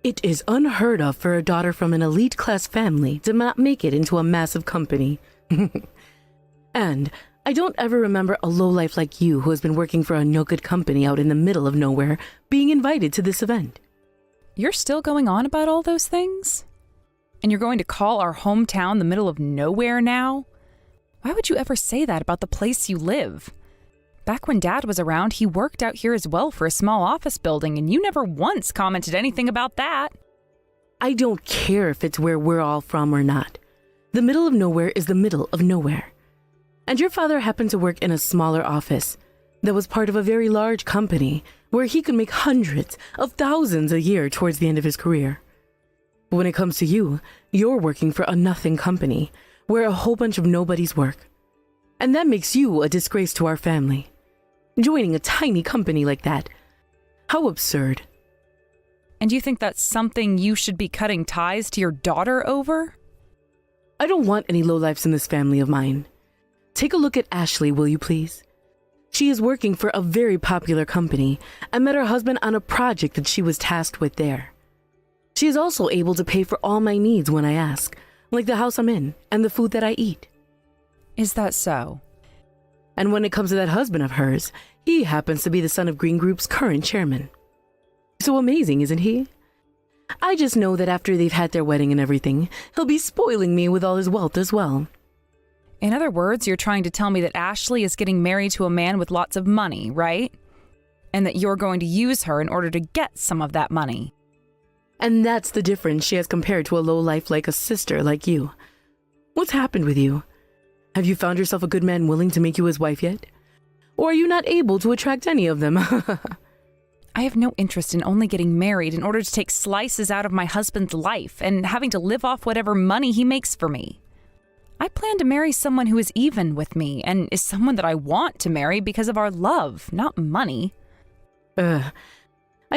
It is unheard of for a daughter from an elite class family to not make it into a massive company. And I don't ever remember a lowlife like you who has been working for a no-good company out in the middle of nowhere being invited to this event. You're still going on about all those things? And you're going to call our hometown the middle of nowhere now? Why would you ever say that about the place you live? Back when Dad was around, he worked out here as well for a small office building, and you never once commented anything about that. I don't care if it's where we're all from or not. The middle of nowhere is the middle of nowhere. And your father happened to work in a smaller office that was part of a very large company where he could make hundreds of thousands a year towards the end of his career. But when it comes to you, you're working for a nothing company where a whole bunch of nobodies work. And that makes you a disgrace to our family. Joining a tiny company like that. How absurd. And you think that's something you should be cutting ties to your daughter over? I don't want any lowlifes in this family of mine. Take a look at Ashley, will you please? She is working for a very popular company and met her husband on a project that she was tasked with there. She is also able to pay for all my needs when I ask, like the house I'm in and the food that I eat. Is that so? And when it comes to that husband of hers, he happens to be the son of Green Group's current chairman. So amazing, isn't he? I just know that after they've had their wedding and everything, he'll be spoiling me with all his wealth as well. In other words, you're trying to tell me that Ashley is getting married to a man with lots of money, right? And that you're going to use her in order to get some of that money. And that's the difference she has compared to a lowlife like a sister like you. What's happened with you? Have you found yourself a good man willing to make you his wife yet? Or are you not able to attract any of them? I have no interest in only getting married in order to take slices out of my husband's life and having to live off whatever money he makes for me. I plan to marry someone who is even with me and is someone that I want to marry because of our love, not money. I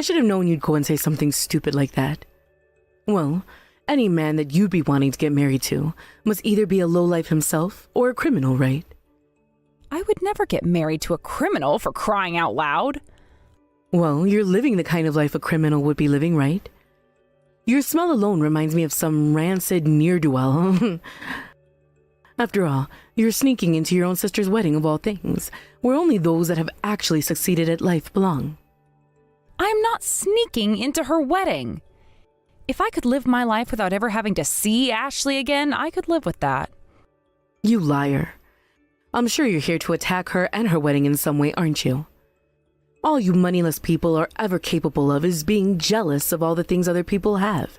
should have known you'd go and say something stupid like that. Well, any man that you'd be wanting to get married to must either be a lowlife himself or a criminal, right? I would never get married to a criminal, for crying out loud. Well, you're living the kind of life a criminal would be living, right? Your smell alone reminds me of some rancid ne'er-do-well. After all, you're sneaking into your own sister's wedding of all things, where only those that have actually succeeded at life belong. I'm not sneaking into her wedding. If I could live my life without ever having to see Ashley again, I could live with that. You liar. I'm sure you're here to attack her and her wedding in some way, aren't you? All you moneyless people are ever capable of is being jealous of all the things other people have.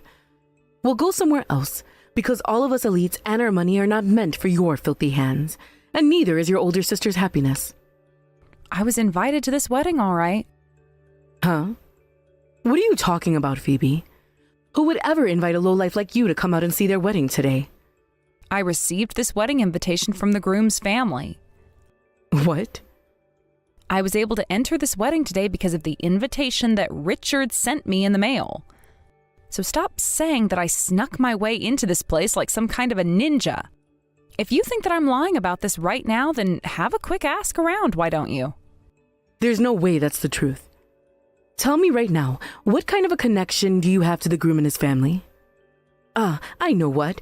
Well, go somewhere else, because all of us elites and our money are not meant for your filthy hands, and neither is your older sister's happiness. I was invited to this wedding, all right. Huh? What are you talking about, Phoebe? Who would ever invite a lowlife like you to come out and see their wedding today? I received this wedding invitation from the groom's family. What? I was able to enter this wedding today because of the invitation that Richard sent me in the mail. So stop saying that I snuck my way into this place like some kind of a ninja. If you think that I'm lying about this right now, then have a quick ask around, why don't you? There's no way that's the truth. Tell me right now, what kind of a connection do you have to the groom and his family? I know what.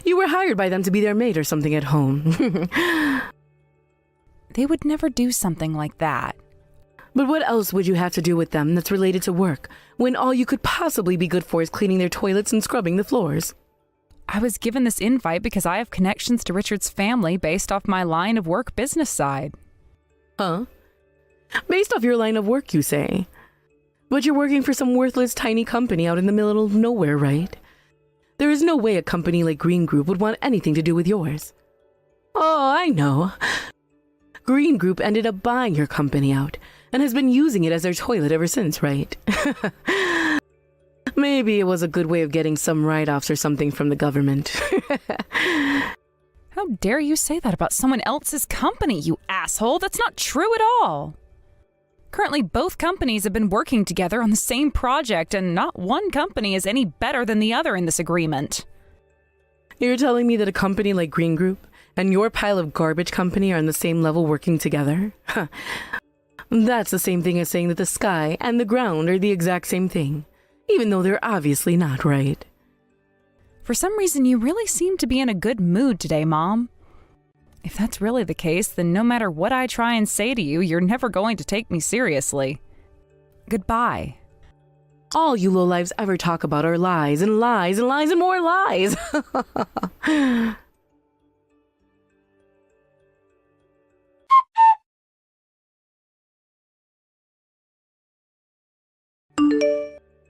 You were hired by them to be their maid or something at home. They would never do something like that. But what else would you have to do with them that's related to work, when all you could possibly be good for is cleaning their toilets and scrubbing the floors? I was given this invite because I have connections to Richard's family based off my line of work business side. Huh? Based off your line of work, you say? But you're working for some worthless tiny company out in the middle of nowhere, right? There is no way a company like Green Group would want anything to do with yours. Oh, I know. Green Group ended up buying your company out and has been using it as their toilet ever since, right? Maybe it was a good way of getting some write-offs or something from the government. How dare you say that about someone else's company, you asshole? That's not true at all. Currently, both companies have been working together on the same project, and not one company is any better than the other in this agreement. You're telling me that a company like Green Group and your pile of garbage company are on the same level working together? That's the same thing as saying that the sky and the ground are the exact same thing. even though they're obviously not, right? For some reason, you really seem to be in a good mood today, Mom. If that's really the case, then no matter what I try and say to you, you're never going to take me seriously. Goodbye. All you lowlives ever talk about are lies and lies and lies and more lies.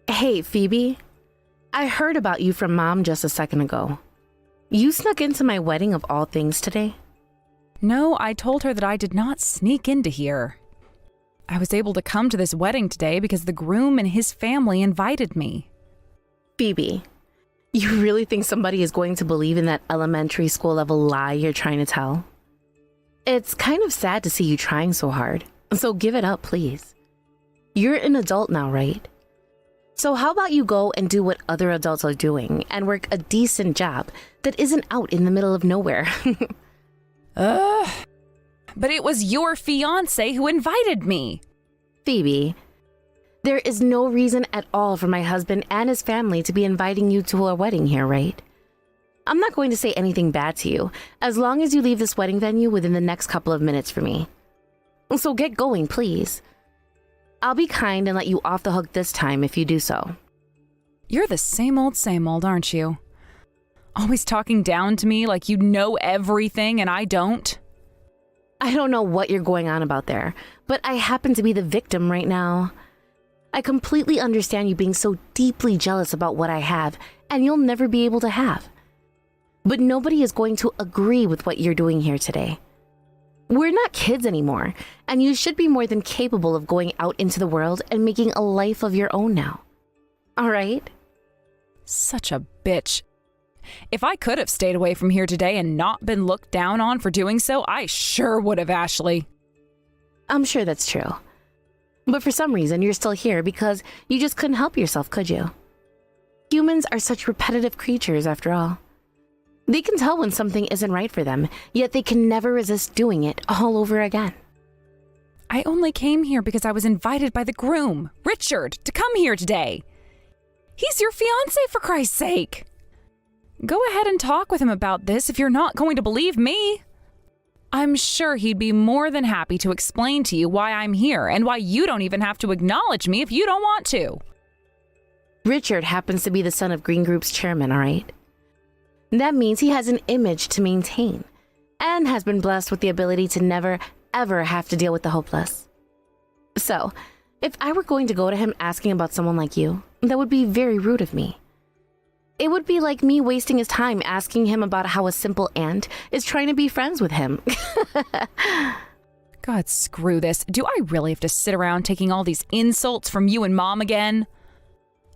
Hey, Phoebe. I heard about you from Mom just a second ago. You snuck into my wedding of all things today? No, I told her that I did not sneak into here. I was able to come to this wedding today because the groom and his family invited me. Phoebe, you really think somebody is going to believe in that elementary school level lie you're trying to tell? It's kind of sad to see you trying so hard, so give it up, please. You're an adult now, right? So how about you go and do what other adults are doing and work a decent job that isn't out in the middle of nowhere? But it was your fiancé who invited me. Phoebe, there is no reason at all for my husband and his family to be inviting you to a wedding here, right? I'm not going to say anything bad to you, as long as you leave this wedding venue within the next couple of minutes for me. So get going, please. I'll be kind and let you off the hook this time if you do so. You're the same old, aren't you? Always talking down to me like you know everything and I don't. I don't know what you're going on about there, but I happen to be the victim right now. I completely understand you being so deeply jealous about what I have, and you'll never be able to have. But nobody is going to agree with what you're doing here today. We're not kids anymore, and you should be more than capable of going out into the world and making a life of your own now. All right? Such a bitch. If I could have stayed away from here today and not been looked down on for doing so, I sure would have, Ashley. I'm sure that's true. But for some reason, you're still here because you just couldn't help yourself, could you? Humans are such repetitive creatures, after all. They can tell when something isn't right for them, yet they can never resist doing it all over again. I only came here because I was invited by the groom, Richard, to come here today. He's your fiancé, for Christ's sake. Go ahead and talk with him about this if you're not going to believe me. I'm sure he'd be more than happy to explain to you why I'm here and why you don't even have to acknowledge me if you don't want to. Richard happens to be the son of Green Group's chairman, all right? That means he has an image to maintain and has been blessed with the ability to never, ever have to deal with the hopeless. So, if I were going to go to him asking about someone like you, that would be very rude of me. It would be like me wasting his time asking him about how a simple ant is trying to be friends with him. God, screw this. Do I really have to sit around taking all these insults from you and Mom again?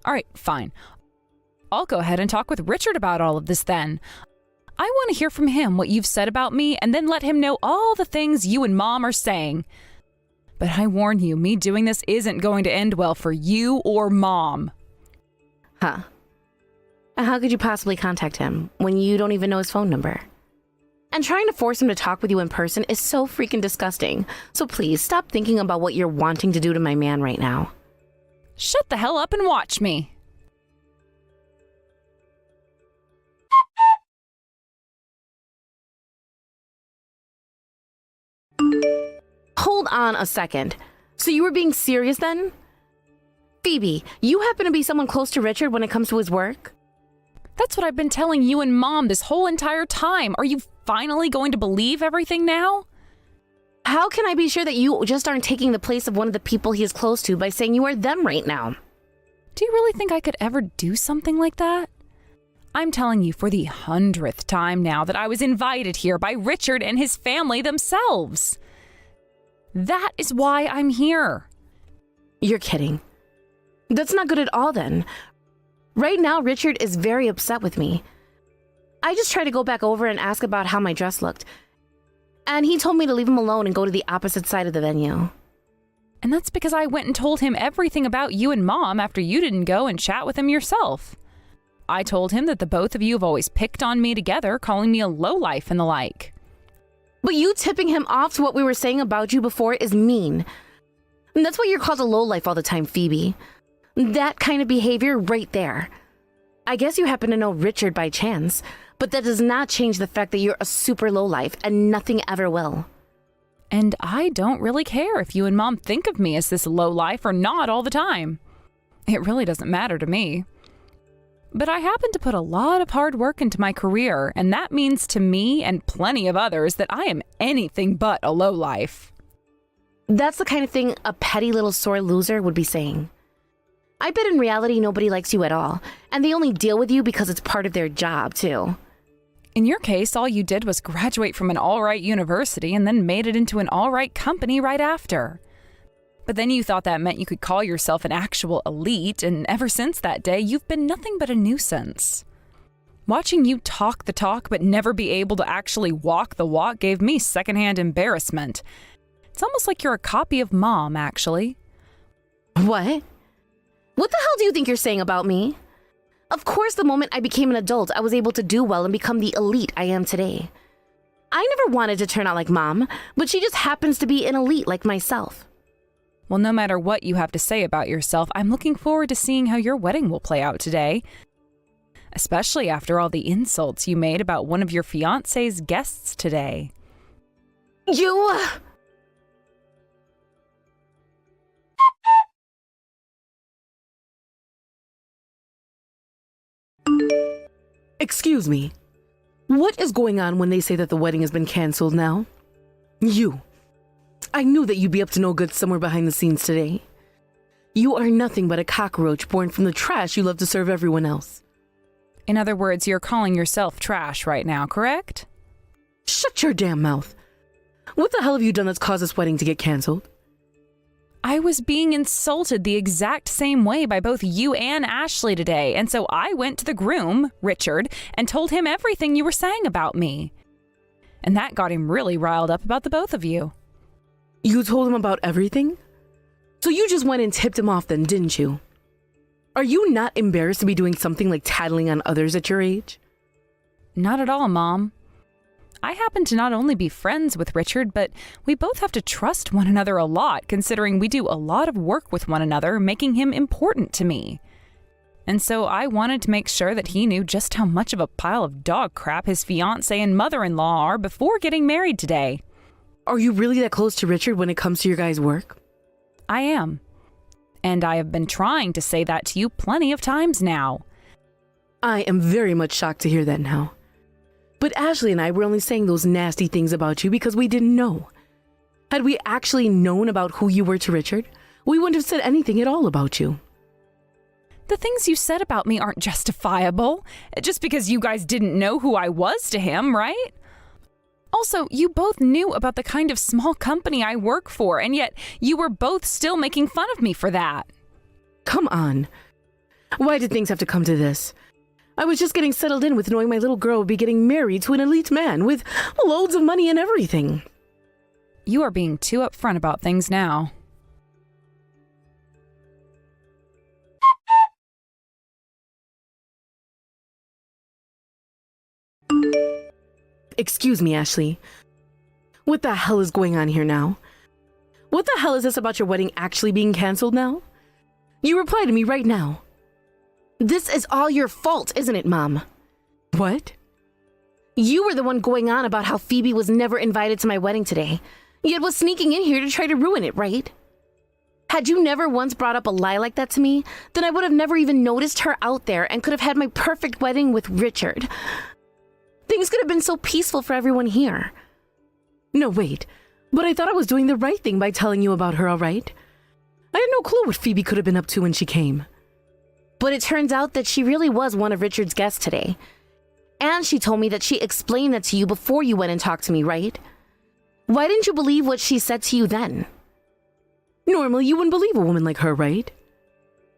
All right, fine. I'll go ahead and talk with Richard about all of this then. I want to hear from him what you've said about me and then let him know all the things you and Mom are saying. But I warn you, me doing this isn't going to end well for you or Mom. Huh. How could you possibly contact him when you don't even know his phone number? And trying to force him to talk with you in person is so freaking disgusting. So please stop thinking about what you're wanting to do to my man right now. Shut the hell up and watch me. Hold on a second. So you were being serious then? Phoebe, you happen to be someone close to Richard when it comes to his work? That's what I've been telling you and Mom this whole entire time. Are you finally going to believe everything now? How can I be sure that you just aren't taking the place of one of the people he is close to by saying you are them right now? Do you really think I could ever do something like that? I'm telling you for the 100th time now that I was invited here by Richard and his family themselves. That is why I'm here. You're kidding. That's not good at all then. Right now, Richard is very upset with me. I just tried to go back over and ask about how my dress looked. And he told me to leave him alone and go to the opposite side of the venue. And that's because I went and told him everything about you and Mom after you didn't go and chat with him yourself. I told him that the both of you have always picked on me together, calling me a lowlife and the like. But you tipping him off to what we were saying about you before is mean. And that's why you're called a lowlife all the time, Phoebe. That kind of behavior right there. I guess you happen to know Richard by chance, but that does not change the fact that you're a super lowlife and nothing ever will. And I don't really care if you and Mom think of me as this lowlife or not all the time. It really doesn't matter to me. But I happen to put a lot of hard work into my career, and that means to me and plenty of others that I am anything but a lowlife. That's the kind of thing a petty little sore loser would be saying. I bet in reality nobody likes you at all, and they only deal with you because it's part of their job, too. In your case, all you did was graduate from an all-right university and then made it into an all-right company right after. But then you thought that meant you could call yourself an actual elite, and ever since that day, you've been nothing but a nuisance. Watching you talk the talk but never be able to actually walk the walk gave me secondhand embarrassment. It's almost like you're a copy of Mom, actually. What? What the hell do you think you're saying about me? Of course, the moment I became an adult, I was able to do well and become the elite I am today. I never wanted to turn out like Mom, but she just happens to be an elite like myself. Well, no matter what you have to say about yourself, I'm looking forward to seeing how your wedding will play out today. Especially after all the insults you made about one of your fiancé's guests today. You... Excuse me. What is going on when they say that the wedding has been canceled now? You. I knew that you'd be up to no good somewhere behind the scenes today. You are nothing but a cockroach born from the trash you love to serve everyone else. In other words, you're calling yourself trash right now, correct? Shut your damn mouth. What the hell have you done that's caused this wedding to get canceled? I was being insulted the exact same way by both you and Ashley today, and so I went to the groom, Richard, and told him everything you were saying about me. And that got him really riled up about the both of you. You told him about everything? So you just went and tipped him off then, didn't you? Are you not embarrassed to be doing something like tattling on others at your age? Not at all, Mom. I happen to not only be friends with Richard, but we both have to trust one another a lot, considering we do a lot of work with one another, making him important to me. And so I wanted to make sure that he knew just how much of a pile of dog crap his fiancé and mother-in-law are before getting married today. Are you really that close to Richard when it comes to your guys' work? I am. And I have been trying to say that to you plenty of times now. I am very much shocked to hear that now. But Ashley and I were only saying those nasty things about you because we didn't know. Had we actually known about who you were to Richard, we wouldn't have said anything at all about you. The things you said about me aren't justifiable, just because you guys didn't know who I was to him, right? Also, you both knew about the kind of small company I work for, and yet you were both still making fun of me for that. Come on. Why did things have to come to this? I was just getting settled in with knowing my little girl would be getting married to an elite man with loads of money and everything. You are being too upfront about things now. Excuse me, Ashley. What the hell is going on here now? What the hell is this about your wedding actually being canceled now? You reply to me right now. This is all your fault, isn't it, Mom? What? You were the one going on about how Phoebe was never invited to my wedding today, yet was sneaking in here to try to ruin it, right? Had you never once brought up a lie like that to me, then I would have never even noticed her out there and could have had my perfect wedding with Richard. Things could have been so peaceful for everyone here. No, wait. But I thought I was doing the right thing by telling you about her, all right? I had no clue what Phoebe could have been up to when she came. But it turns out that she really was one of Richard's guests today. And she told me that she explained that to you before you went and talked to me, right? Why didn't you believe what she said to you then? Normally, you wouldn't believe a woman like her, right?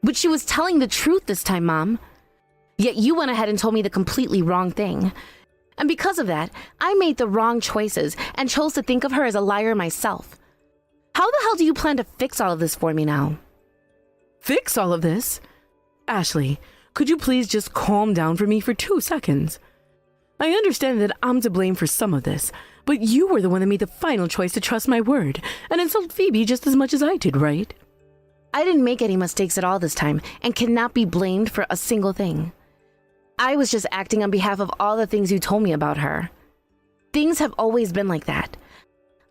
But she was telling the truth this time, Mom. Yet you went ahead and told me the completely wrong thing. And because of that, I made the wrong choices and chose to think of her as a liar myself. How the hell do you plan to fix all of this for me now? Fix all of this? Ashley, could you please just calm down for me for 2 seconds? I understand that I'm to blame for some of this, but you were the one that made the final choice to trust my word and insult Phoebe just as much as I did, right? I didn't make any mistakes at all this time and cannot be blamed for a single thing. I was just acting on behalf of all the things you told me about her. Things have always been like that.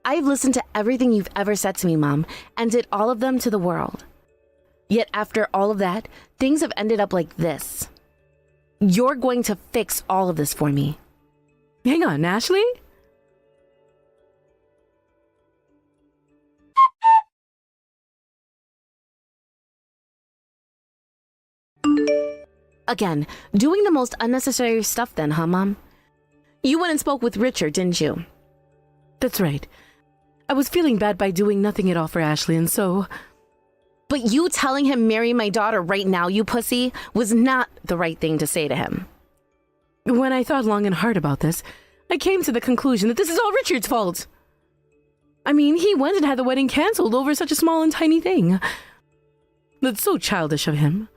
I've listened to everything you've ever said to me, Mom, and did all of them to the world. Yet after all of that, things have ended up like this. You're going to fix all of this for me. Hang on, Ashley? Again, doing the most unnecessary stuff then, huh, Mom? You went and spoke with Richard, didn't you? That's right. I was feeling bad by doing nothing at all for Ashley, and so... But you telling him marry my daughter right now, you pussy, was not the right thing to say to him. When I thought long and hard about this, I came to the conclusion that this is all Richard's fault. I mean, he went and had the wedding canceled over such a small and tiny thing. That's so childish of him.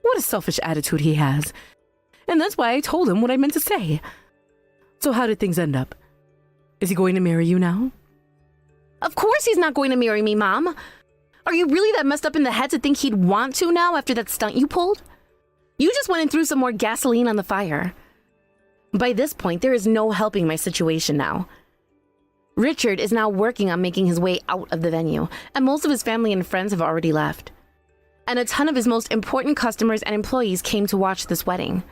What a selfish attitude he has. And that's why I told him what I meant to say. So how did things end up? Is he going to marry you now? Of course he's not going to marry me, Mom. Are you really that messed up in the head to think he'd want to now after that stunt you pulled? You just went and threw some more gasoline on the fire. By this point, there is no helping my situation now. Richard is now working on making his way out of the venue, and most of his family and friends have already left. And a ton of his most important customers and employees came to watch this wedding.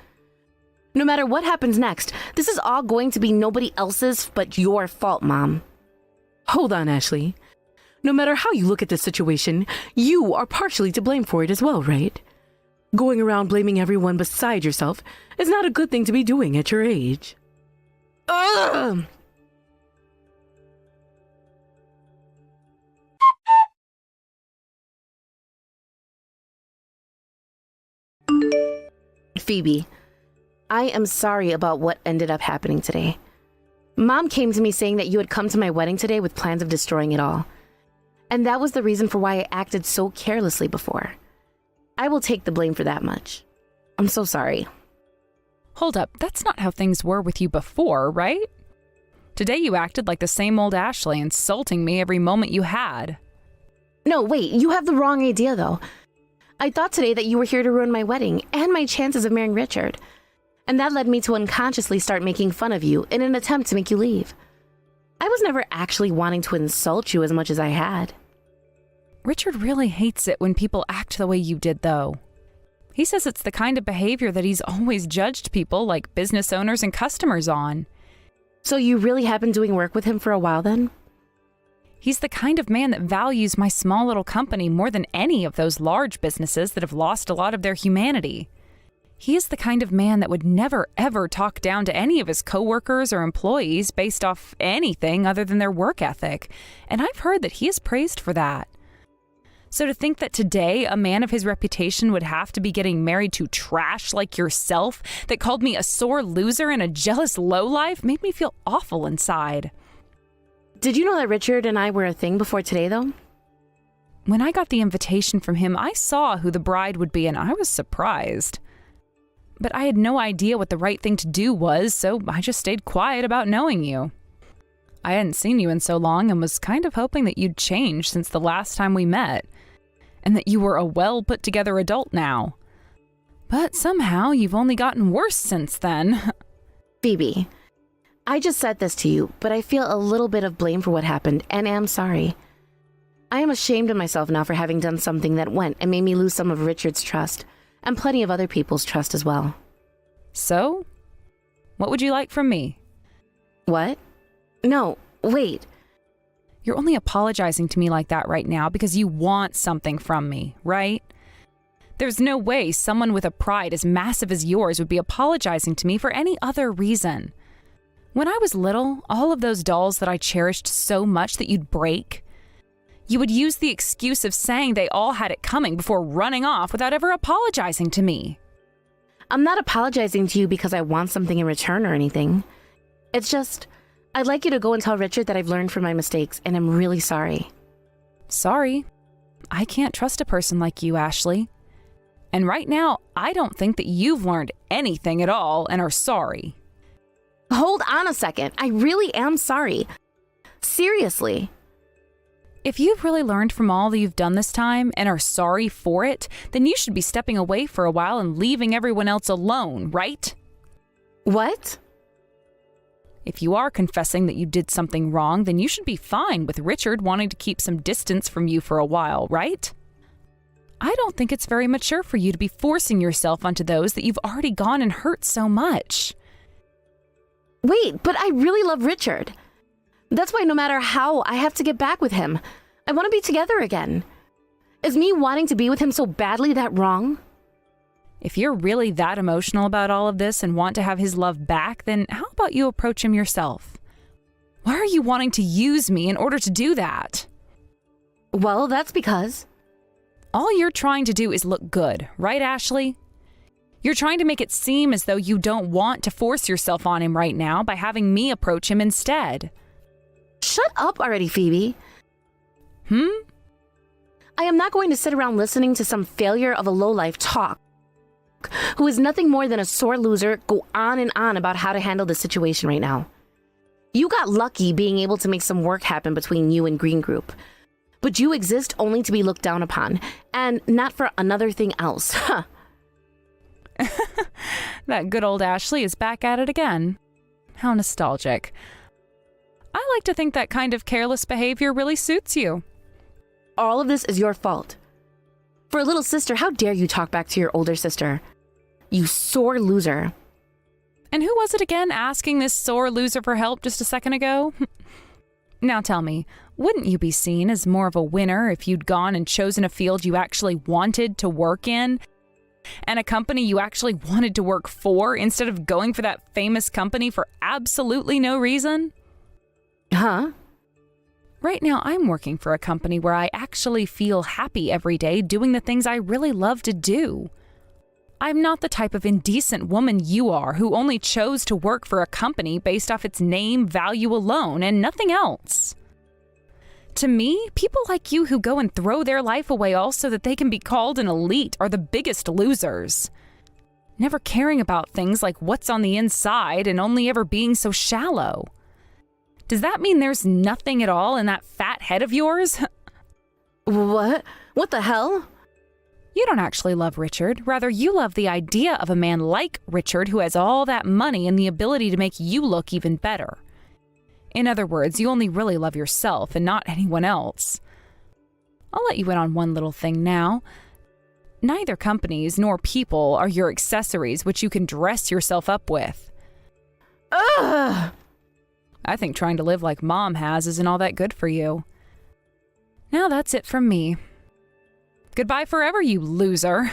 No matter what happens next, this is all going to be nobody else's but your fault, Mom. Hold on, Ashley. No matter how you look at this situation, you are partially to blame for it as well, right? Going around blaming everyone beside yourself is not a good thing to be doing at your age. Ugh! Phoebe, I am sorry about what ended up happening today. Mom came to me saying that you had come to my wedding today with plans of destroying it all. And that was the reason for why I acted so carelessly before. I will take the blame for that much. I'm so sorry. Hold up, that's not how things were with you before, right? Today you acted like the same old Ashley, insulting me every moment you had. No, wait, you have the wrong idea though. I thought today that you were here to ruin my wedding and my chances of marrying Richard. And that led me to unconsciously start making fun of you in an attempt to make you leave. I was never actually wanting to insult you as much as I had. Richard really hates it when people act the way you did, though. He says it's the kind of behavior that he's always judged people like business owners and customers on. So you really have been doing work with him for a while then? He's the kind of man that values my small little company more than any of those large businesses that have lost a lot of their humanity. He is the kind of man that would never, ever talk down to any of his coworkers or employees based off anything other than their work ethic, and I've heard that he is praised for that. So to think that today a man of his reputation would have to be getting married to trash like yourself that called me a sore loser and a jealous lowlife made me feel awful inside. Did you know that Richard and I were a thing before today, though? When I got the invitation from him, I saw who the bride would be, and I was surprised. But I had no idea what the right thing to do was, so I just stayed quiet about knowing you. I hadn't seen you in so long and was kind of hoping that you'd changed since the last time we met, and that you were a well-put-together adult now. But somehow you've only gotten worse since then. Phoebe, I just said this to you, but I feel a little bit of blame for what happened, and am sorry. I am ashamed of myself now for having done something that went and made me lose some of Richard's trust, and plenty of other people's trust as well. So, what would you like from me? What? No, wait. You're only apologizing to me like that right now because you want something from me, right? There's no way someone with a pride as massive as yours would be apologizing to me for any other reason. When I was little, all of those dolls that I cherished so much that you'd break, you would use the excuse of saying they all had it coming before running off without ever apologizing to me. I'm not apologizing to you because I want something in return or anything. It's just, I'd like you to go and tell Richard that I've learned from my mistakes and I'm really sorry. Sorry. I can't trust a person like you, Ashley. And right now, I don't think that you've learned anything at all and are sorry. Hold on a second. I really am sorry. Seriously. If you've really learned from all that you've done this time and are sorry for it, then you should be stepping away for a while and leaving everyone else alone, right? What? If you are confessing that you did something wrong, then you should be fine with Richard wanting to keep some distance from you for a while, right? I don't think it's very mature for you to be forcing yourself onto those that you've already gone and hurt so much. Wait, but I really love Richard. That's why no matter how, I have to get back with him. I want to be together again. Is me wanting to be with him so badly that wrong? If you're really that emotional about all of this and want to have his love back, then how about you approach him yourself? Why are you wanting to use me in order to do that? Well, that's because... All you're trying to do is look good, right, Ashley? You're trying to make it seem as though you don't want to force yourself on him right now by having me approach him instead. Shut up already, Phoebe. I am not going to sit around listening to some failure of a lowlife talk who is nothing more than a sore loser go on and on about how to handle the situation right now. You got lucky being able to make some work happen between you and Green Group. But you exist only to be looked down upon, and not for another thing else. Huh. That good old Ashley is back at it again. How nostalgic. I like to think that kind of careless behavior really suits you. All of this is your fault. For a little sister, how dare you talk back to your older sister? You sore loser. And who was it again asking this sore loser for help just a second ago? Now tell me, wouldn't you be seen as more of a winner if you'd gone and chosen a field you actually wanted to work in and a company you actually wanted to work for instead of going for that famous company for absolutely no reason? Huh? Right now, I'm working for a company where I actually feel happy every day doing the things I really love to do. I'm not the type of indecent woman you are who only chose to work for a company based off its name value alone and nothing else. To me, people like you who go and throw their life away all so that they can be called an elite are the biggest losers. Never caring about things like what's on the inside and only ever being so shallow. Does that mean there's nothing at all in that fat head of yours? What? What the hell? You don't actually love Richard. Rather, you love the idea of a man like Richard who has all that money and the ability to make you look even better. In other words, you only really love yourself and not anyone else. I'll let you in on one little thing now. Neither companies nor people are your accessories which you can dress yourself up with. Ugh! I think trying to live like Mom has isn't all that good for you. Now that's it from me. Goodbye forever, you loser.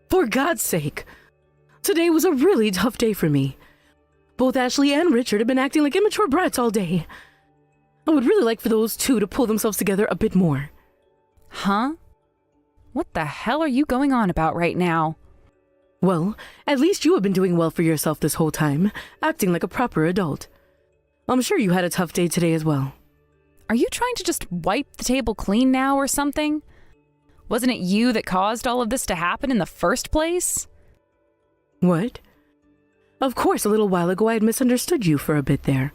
For God's sake. Today was a really tough day for me. Both Ashley and Richard have been acting like immature brats all day. I would really like for those two to pull themselves together a bit more. Huh? What the hell are you going on about right now? Well, at least you have been doing well for yourself this whole time, acting like a proper adult. I'm sure you had a tough day today as well. Are you trying to just wipe the table clean now or something? Wasn't it you that caused all of this to happen in the first place? What? Of course, a little while ago I had misunderstood you for a bit there.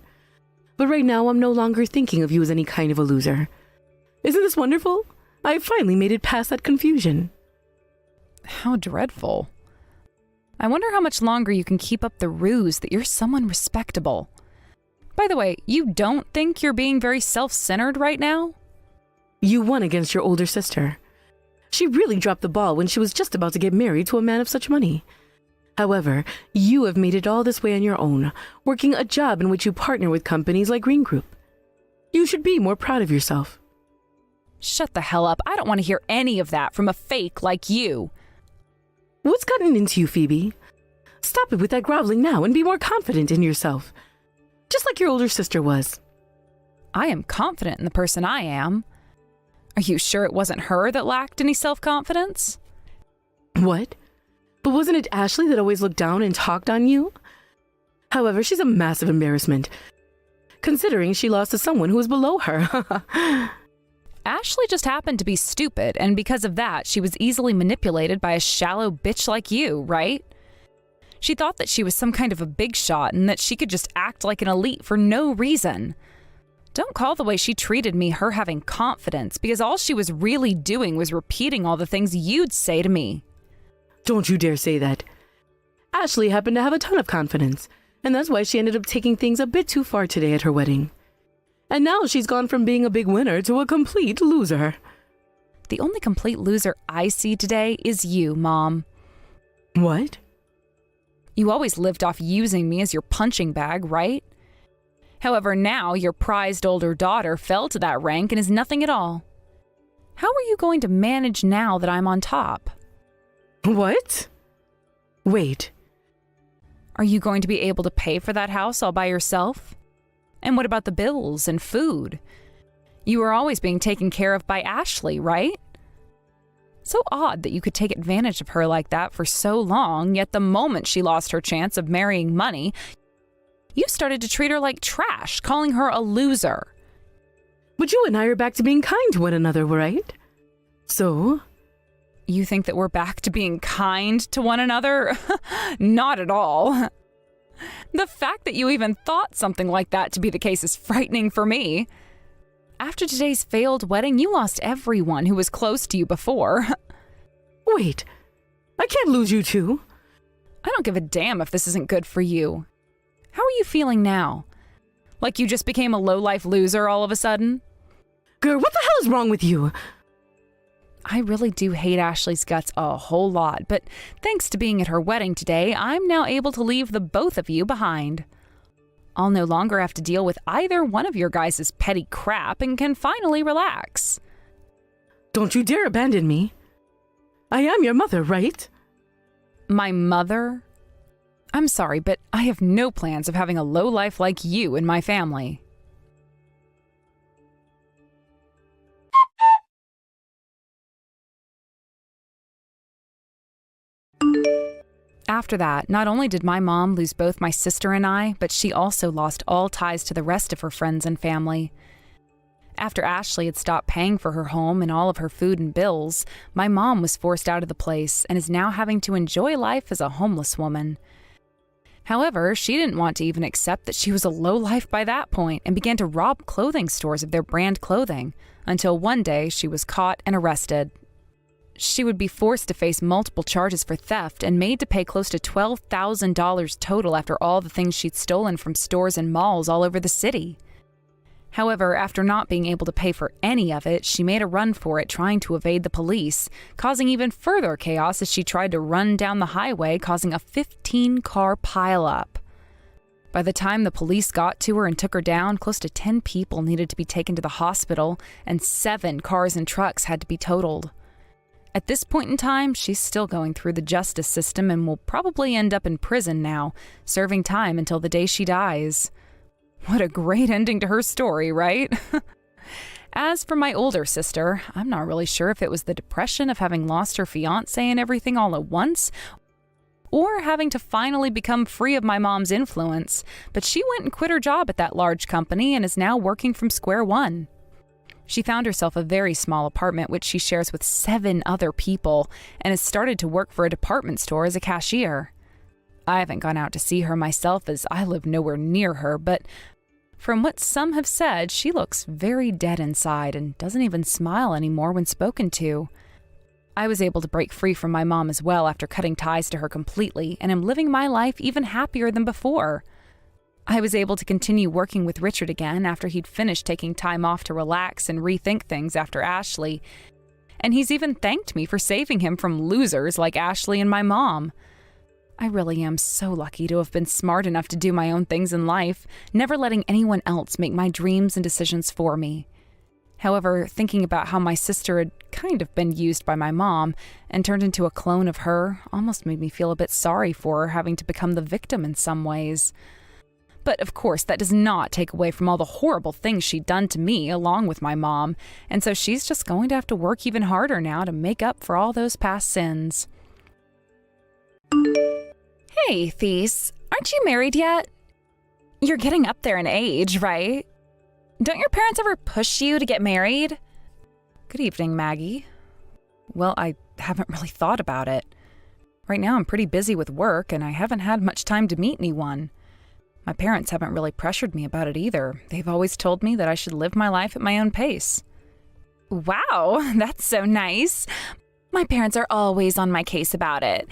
But right now I'm no longer thinking of you as any kind of a loser. Isn't this wonderful? I finally made it past that confusion. How dreadful. I wonder how much longer you can keep up the ruse that you're someone respectable. By the way, you don't think you're being very self-centered right now? You won against your older sister. She really dropped the ball when she was just about to get married to a man of such money. However, you have made it all this way on your own, working a job in which you partner with companies like Green Group. You should be more proud of yourself. Shut the hell up. I don't want to hear any of that from a fake like you. What's gotten into you, Phoebe? Stop it with that groveling now and be more confident in yourself. Just like your older sister was. I am confident in the person I am. Are you sure it wasn't her that lacked any self-confidence? What? But wasn't it Ashley that always looked down and talked on you? However, she's a massive embarrassment, considering she lost to someone who was below her. Ashley just happened to be stupid, and because of that, she was easily manipulated by a shallow bitch like you, right? She thought that she was some kind of a big shot and that she could just act like an elite for no reason. Don't call the way she treated me her having confidence, because all she was really doing was repeating all the things you'd say to me. Don't you dare say that. Ashley happened to have a ton of confidence, and that's why she ended up taking things a bit too far today at her wedding. And now she's gone from being a big winner to a complete loser. The only complete loser I see today is you, Mom. What? You always lived off using me as your punching bag, right? However, now your prized older daughter fell to that rank and is nothing at all. How are you going to manage now that I'm on top? What? Wait. Are you going to be able to pay for that house all by yourself? And what about the bills and food? You were always being taken care of by Ashley, right? So odd that you could take advantage of her like that for so long, yet the moment she lost her chance of marrying money, you started to treat her like trash, calling her a loser. But you and I are back to being kind to one another, right? So? You think that we're back to being kind to one another? Not at all. The fact that you even thought something like that to be the case is frightening for me. After today's failed wedding, you lost everyone who was close to you before. Wait, I can't lose you too. I don't give a damn if this isn't good for you. How are you feeling now? Like you just became a low-life loser all of a sudden? Girl, what the hell is wrong with you? I really do hate Ashley's guts a whole lot, but thanks to being at her wedding today, I'm now able to leave the both of you behind. I'll no longer have to deal with either one of your guys' petty crap and can finally relax. Don't you dare abandon me. I am your mother, right? My mother? I'm sorry, but I have no plans of having a lowlife like you in my family. After that, not only did my mom lose both my sister and I, but she also lost all ties to the rest of her friends and family. After Ashley had stopped paying for her home and all of her food and bills, my mom was forced out of the place and is now having to enjoy life as a homeless woman. However, she didn't want to even accept that she was a lowlife by that point and began to rob clothing stores of their brand clothing, until one day she was caught and arrested. She would be forced to face multiple charges for theft and made to pay close to $12,000 total after all the things she'd stolen from stores and malls all over the city. However, after not being able to pay for any of it, she made a run for it trying to evade the police, causing even further chaos as she tried to run down the highway, causing a 15-car pileup. By the time the police got to her and took her down, close to 10 people needed to be taken to the hospital, and 7 cars and trucks had to be totaled. At this point in time, she's still going through the justice system and will probably end up in prison now, serving time until the day she dies. What a great ending to her story, right? As for my older sister, I'm not really sure if it was the depression of having lost her fiancé and everything all at once, or having to finally become free of my mom's influence, but she went and quit her job at that large company and is now working from square one. She found herself a very small apartment which she shares with 7 other people and has started to work for a department store as a cashier. I haven't gone out to see her myself as I live nowhere near her, but from what some have said, she looks very dead inside and doesn't even smile anymore when spoken to. I was able to break free from my mom as well after cutting ties to her completely and am living my life even happier than before. I was able to continue working with Richard again after he'd finished taking time off to relax and rethink things after Ashley, and he's even thanked me for saving him from losers like Ashley and my mom. I really am so lucky to have been smart enough to do my own things in life, never letting anyone else make my dreams and decisions for me. However, thinking about how my sister had kind of been used by my mom and turned into a clone of her almost made me feel a bit sorry for her having to become the victim in some ways. But of course, that does not take away from all the horrible things she'd done to me along with my mom, and so she's just going to have to work even harder now to make up for all those past sins. Hey, Thies, aren't you married yet? You're getting up there in age, right? Don't your parents ever push you to get married? Good evening, Maggie. Well, I haven't really thought about it. Right now I'm pretty busy with work, and I haven't had much time to meet anyone. My parents haven't really pressured me about it either. They've always told me that I should live my life at my own pace. Wow, that's so nice. My parents are always on my case about it.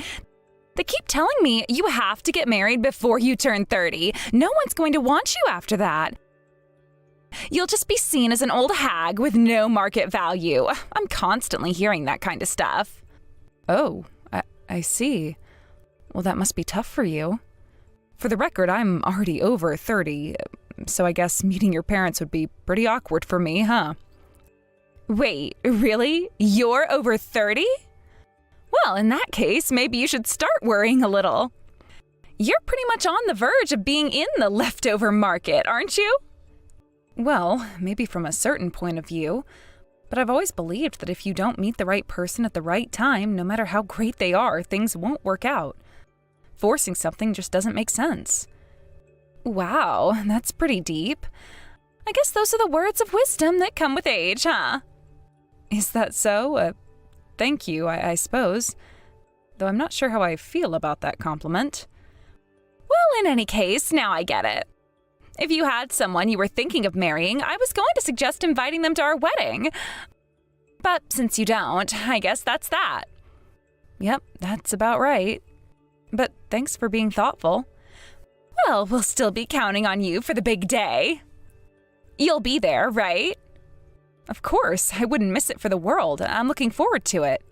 They keep telling me you have to get married before you turn 30. No one's going to want you after that. You'll just be seen as an old hag with no market value. I'm constantly hearing that kind of stuff. Oh, I see. Well, that must be tough for you. For the record, I'm already over 30, so I guess meeting your parents would be pretty awkward for me, huh? Wait, really? You're over 30? Well, in that case, maybe you should start worrying a little. You're pretty much on the verge of being in the leftover market, aren't you? Well, maybe from a certain point of view, but I've always believed that if you don't meet the right person at the right time, no matter how great they are, things won't work out. Forcing something just doesn't make sense. Wow, that's pretty deep. I guess those are the words of wisdom that come with age, huh? Is that so? Thank you, I suppose. Though I'm not sure how I feel about that compliment. Well, in any case, now I get it. If you had someone you were thinking of marrying, I was going to suggest inviting them to our wedding. But since you don't, I guess that's that. Yep, that's about right. But thanks for being thoughtful. Well, we'll still be counting on you for the big day. You'll be there, right? Of course, I wouldn't miss it for the world. I'm looking forward to it.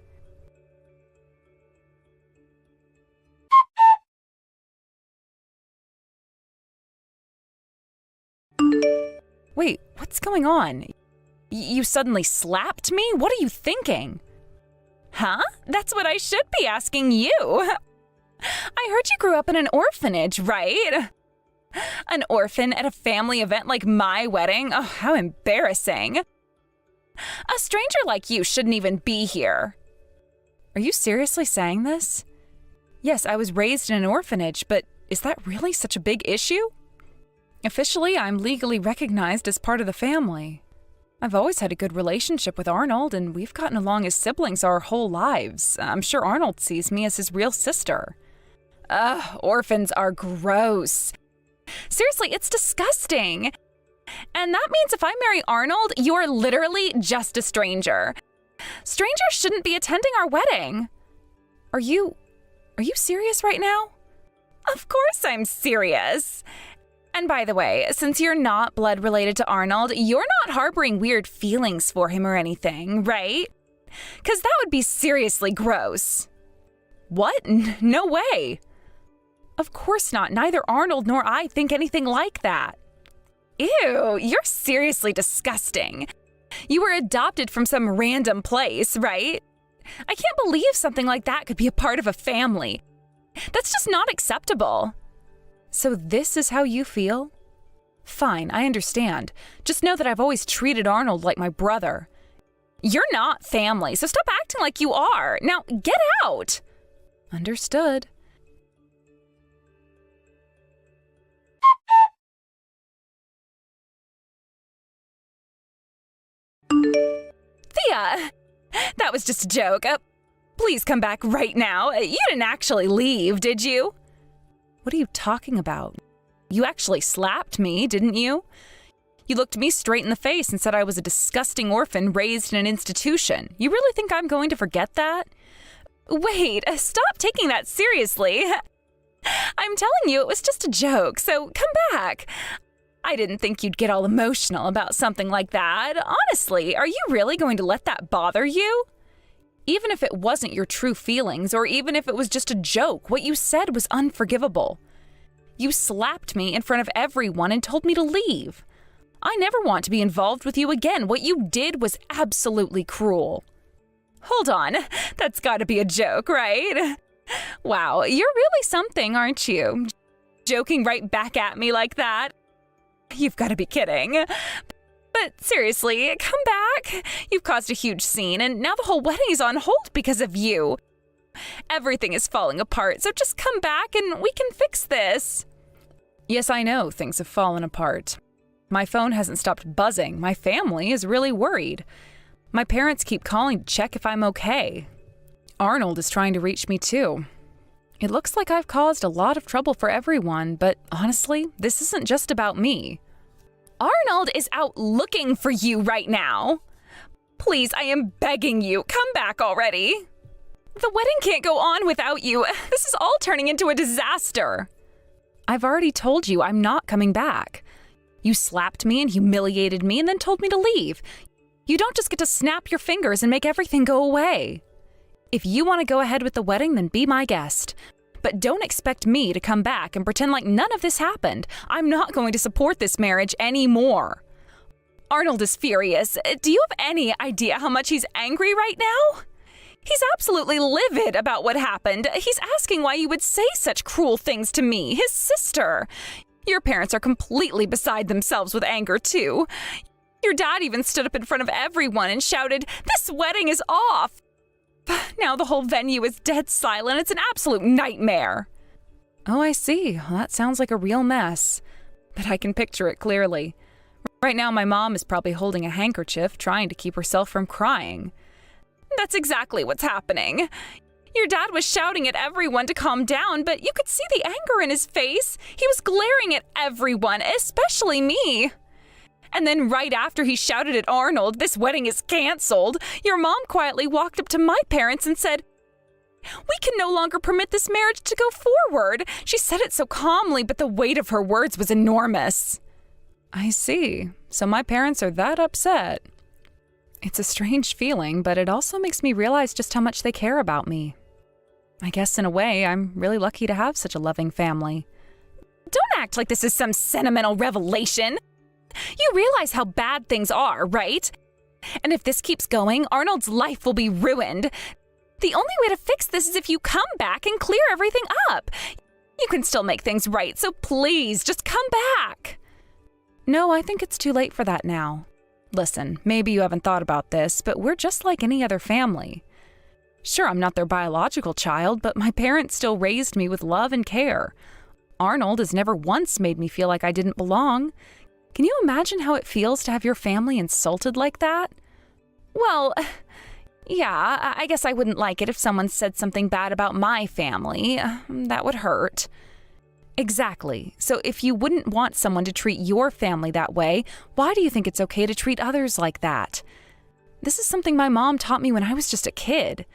Wait, what's going on? You suddenly slapped me? What are you thinking? Huh? That's what I should be asking you. I heard you grew up in an orphanage, right? An orphan at a family event like my wedding? Oh, how embarrassing. A stranger like you shouldn't even be here. Are you seriously saying this? Yes, I was raised in an orphanage, but is that really such a big issue? Officially, I'm legally recognized as part of the family. I've always had a good relationship with Arnold, and we've gotten along as siblings our whole lives. I'm sure Arnold sees me as his real sister. Ugh, orphans are gross. Seriously, it's disgusting. And that means if I marry Arnold, you're literally just a stranger. Strangers shouldn't be attending our wedding. Are you serious right now? Of course I'm serious. And by the way, since you're not blood related to Arnold, you're not harboring weird feelings for him or anything, right? 'Cause that would be seriously gross. What? No way. Of course not. Neither Arnold nor I think anything like that. Ew, you're seriously disgusting. You were adopted from some random place, right? I can't believe something like that could be a part of a family. That's just not acceptable. So this is how you feel? Fine, I understand. Just know that I've always treated Arnold like my brother. You're not family, so stop acting like you are. Now, get out! Understood. Thea! That was just a joke. Please come back right now. You didn't actually leave, did you? What are you talking about? You actually slapped me, didn't you? You looked me straight in the face and said I was a disgusting orphan raised in an institution. You really think I'm going to forget that? Wait, stop taking that seriously. I'm telling you, it was just a joke, so come back. I didn't think you'd get all emotional about something like that. Honestly, are you really going to let that bother you? Even if it wasn't your true feelings, or even if it was just a joke, what you said was unforgivable. You slapped me in front of everyone and told me to leave. I never want to be involved with you again. What you did was absolutely cruel. Hold on, that's gotta be a joke, right? Wow, you're really something, aren't you? Joking right back at me like that? You've gotta be kidding. But seriously, come back. You've caused a huge scene, and now the whole wedding is on hold because of you. Everything is falling apart, so just come back and we can fix this. Yes, I know things have fallen apart. My phone hasn't stopped buzzing. My family is really worried. My parents keep calling to check if I'm okay. Arnold is trying to reach me too. It looks like I've caused a lot of trouble for everyone, but honestly, this isn't just about me. Arnold is out looking for you right now. Please, I am begging you, come back already. The wedding can't go on without you. This is all turning into a disaster. I've already told you I'm not coming back. You slapped me and humiliated me and then told me to leave. You don't just get to snap your fingers and make everything go away. If you want to go ahead with the wedding, then be my guest. But don't expect me to come back and pretend like none of this happened. I'm not going to support this marriage anymore. Arnold is furious. Do you have any idea how much he's angry right now? He's absolutely livid about what happened. He's asking why you would say such cruel things to me, his sister. Your parents are completely beside themselves with anger, too. Your dad even stood up in front of everyone and shouted, "This wedding is off!" Now the whole venue is dead silent. It's an absolute nightmare. Oh, I see. Well, that sounds like a real mess. But I can picture it clearly. Right now, my mom is probably holding a handkerchief, trying to keep herself from crying. That's exactly what's happening. Your dad was shouting at everyone to calm down, but you could see the anger in his face. He was glaring at everyone, especially me. And then right after he shouted at Arnold, "This wedding is canceled," your mom quietly walked up to my parents and said, "We can no longer permit this marriage to go forward." She said it so calmly, but the weight of her words was enormous. I see. So my parents are that upset. It's a strange feeling, but it also makes me realize just how much they care about me. I guess in a way, I'm really lucky to have such a loving family. Don't act like this is some sentimental revelation. You realize how bad things are, right? And if this keeps going, Arnold's life will be ruined. The only way to fix this is if you come back and clear everything up. You can still make things right, so please, just come back. No, I think it's too late for that now. Listen, maybe you haven't thought about this, but we're just like any other family. Sure, I'm not their biological child, but my parents still raised me with love and care. Arnold has never once made me feel like I didn't belong. Can you imagine how it feels to have your family insulted like that? Well, yeah, I guess I wouldn't like it if someone said something bad about my family. That would hurt. Exactly. So if you wouldn't want someone to treat your family that way, why do you think it's okay to treat others like that? This is something my mom taught me when I was just a kid.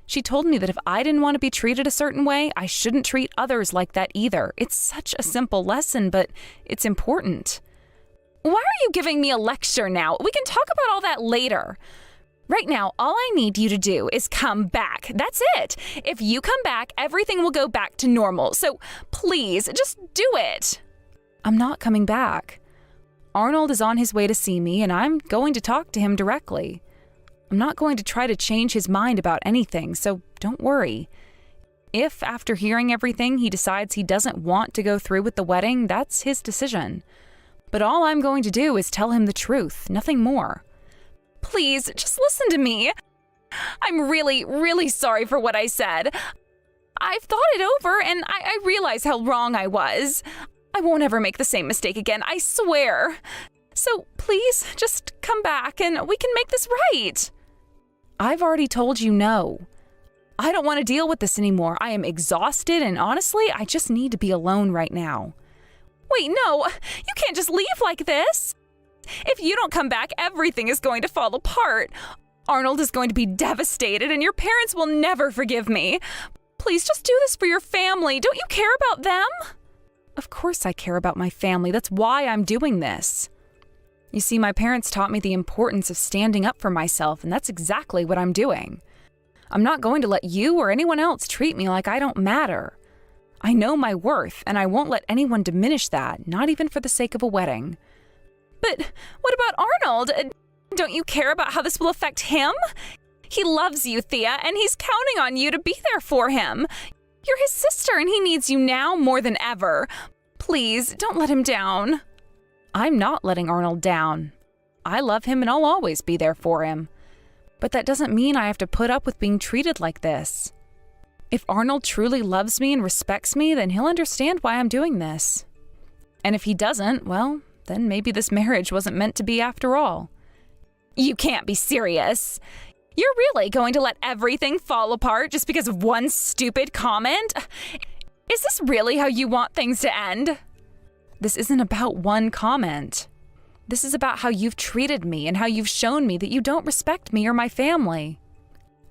She told me that if I didn't want to be treated a certain way, I shouldn't treat others like that either. It's such a simple lesson, but it's important. Why are you giving me a lecture now? We can talk about all that later. Right now, all I need you to do is come back. That's it. If you come back, everything will go back to normal. So please, just do it. I'm not coming back. Arnold is on his way to see me, and I'm going to talk to him directly. I'm not going to try to change his mind about anything, so don't worry. If, after hearing everything, he decides he doesn't want to go through with the wedding, that's his decision. But all I'm going to do is tell him the truth, nothing more. Please, just listen to me. I'm really, really sorry for what I said. I've thought it over, and I realize how wrong I was. I won't ever make the same mistake again, I swear. So please, just come back, and we can make this right. I've already told you no. I don't want to deal with this anymore. I am exhausted, and honestly, I just need to be alone right now. Wait, no, you can't just leave like this. If you don't come back, everything is going to fall apart. Arnold is going to be devastated, and your parents will never forgive me. Please just do this for your family. Don't you care about them? Of course I care about my family. That's why I'm doing this. You see, my parents taught me the importance of standing up for myself, and that's exactly what I'm doing. I'm not going to let you or anyone else treat me like I don't matter. I know my worth, and I won't let anyone diminish that, not even for the sake of a wedding. But what about Arnold? Don't you care about how this will affect him? He loves you, Thea, and he's counting on you to be there for him. You're his sister, and he needs you now more than ever. Please, don't let him down. I'm not letting Arnold down. I love him, and I'll always be there for him. But that doesn't mean I have to put up with being treated like this. If Arnold truly loves me and respects me, then he'll understand why I'm doing this. And if he doesn't, well, then maybe this marriage wasn't meant to be after all. You can't be serious. You're really going to let everything fall apart just because of one stupid comment? Is this really how you want things to end? This isn't about one comment. This is about how you've treated me and how you've shown me that you don't respect me or my family.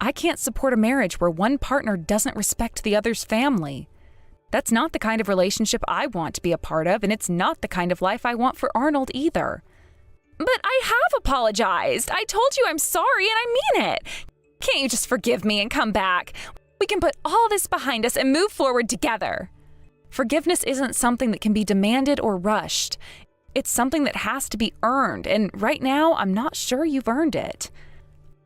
I can't support a marriage where one partner doesn't respect the other's family. That's not the kind of relationship I want to be a part of, and it's not the kind of life I want for Arnold either. But I have apologized. I told you I'm sorry and I mean it. Can't you just forgive me and come back? We can put all this behind us and move forward together. Forgiveness isn't something that can be demanded or rushed. It's something that has to be earned, and right now, I'm not sure you've earned it.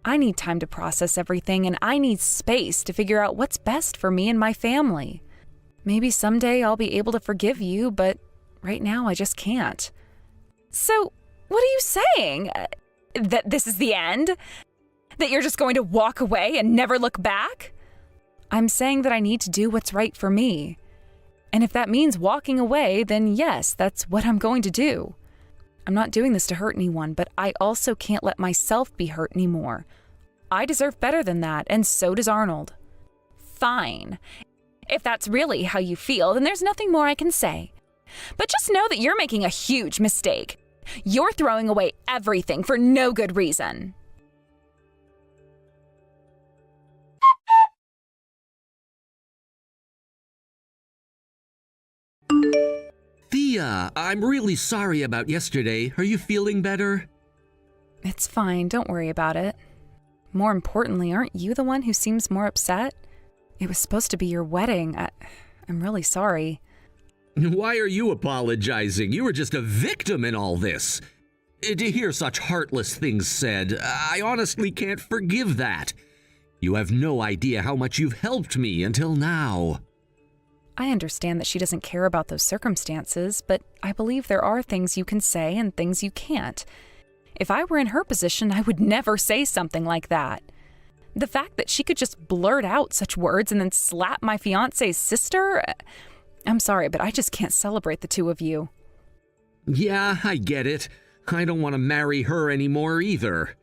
I need time to process everything, and I need space to figure out what's best for me and my family. Maybe someday I'll be able to forgive you, but right now I just can't. So, what are you saying? That this is the end? That you're just going to walk away and never look back? I'm saying that I need to do what's right for me. And if that means walking away, then yes, that's what I'm going to do. I'm not doing this to hurt anyone, but I also can't let myself be hurt anymore. I deserve better than that, and so does Arnold. Fine. If that's really how you feel, then there's nothing more I can say. But just know that you're making a huge mistake. You're throwing away everything for no good reason. Thea, I'm really sorry about yesterday. Are you feeling better? It's fine, don't worry about it. More importantly, aren't you the one who seems more upset? It was supposed to be your wedding. I'm really sorry. Why are you apologizing? You were just a victim in all this. To hear such heartless things said, I honestly can't forgive that. You have no idea how much you've helped me until now. I understand that she doesn't care about those circumstances, but I believe there are things you can say and things you can't. If I were in her position, I would never say something like that. The fact that she could just blurt out such words and then slap my fiancé's sister, I'm sorry, but I just can't celebrate the two of you. Yeah, I get it. I don't want to marry her anymore either.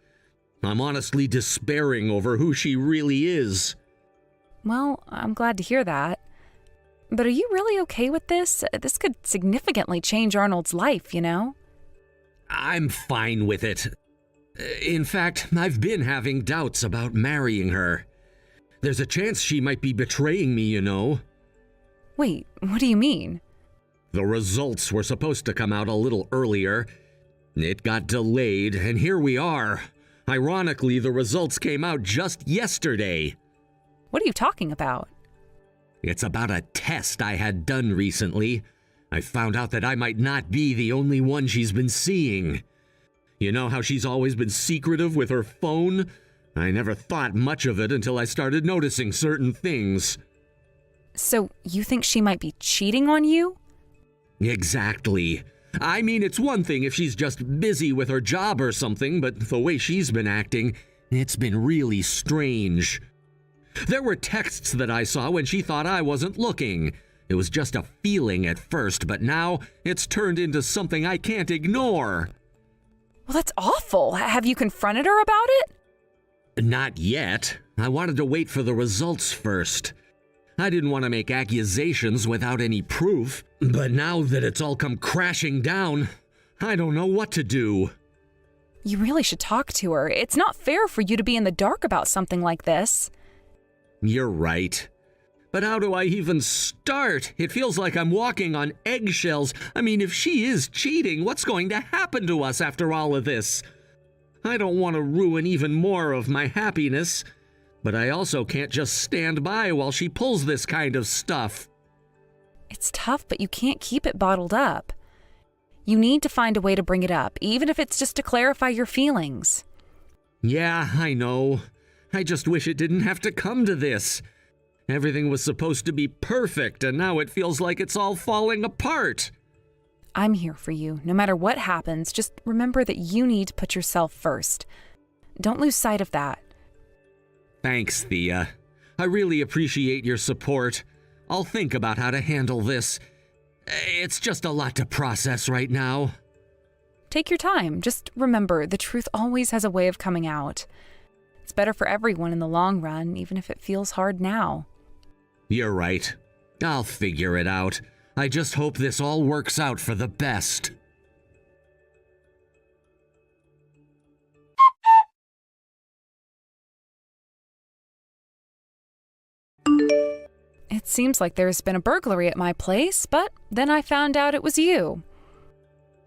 I'm honestly despairing over who she really is. Well, I'm glad to hear that. But are you really okay with this? This could significantly change Arnold's life, you know? I'm fine with it. In fact, I've been having doubts about marrying her. There's a chance she might be betraying me, you know. Wait, what do you mean? The results were supposed to come out a little earlier. It got delayed, and here we are. Ironically, the results came out just yesterday. What are you talking about? It's about a test I had done recently. I found out that I might not be the only one she's been seeing. You know how she's always been secretive with her phone? I never thought much of it until I started noticing certain things. So, you think she might be cheating on you? Exactly. I mean, it's one thing if she's just busy with her job or something, but the way she's been acting, it's been really strange. There were texts that I saw when she thought I wasn't looking. It was just a feeling at first, but now it's turned into something I can't ignore. Well, that's awful. Have you confronted her about it? Not yet. I wanted to wait for the results first. I didn't want to make accusations without any proof, but now that it's all come crashing down, I don't know what to do. You really should talk to her. It's not fair for you to be in the dark about something like this. You're right. But how do I even start? It feels like I'm walking on eggshells. I mean, if she is cheating, what's going to happen to us after all of this? I don't want to ruin even more of my happiness, but I also can't just stand by while she pulls this kind of stuff. It's tough, but you can't keep it bottled up. You need to find a way to bring it up, even if it's just to clarify your feelings. Yeah, I know. I just wish it didn't have to come to this. Everything was supposed to be perfect, and now it feels like it's all falling apart. I'm here for you. No matter what happens, just remember that you need to put yourself first. Don't lose sight of that. Thanks, Thea. I really appreciate your support. I'll think about how to handle this. It's just a lot to process right now. Take your time. Just remember, the truth always has a way of coming out. It's better for everyone in the long run, even if it feels hard now. You're right. I'll figure it out. I just hope this all works out for the best. It seems like there's been a burglary at my place, but then I found out it was you.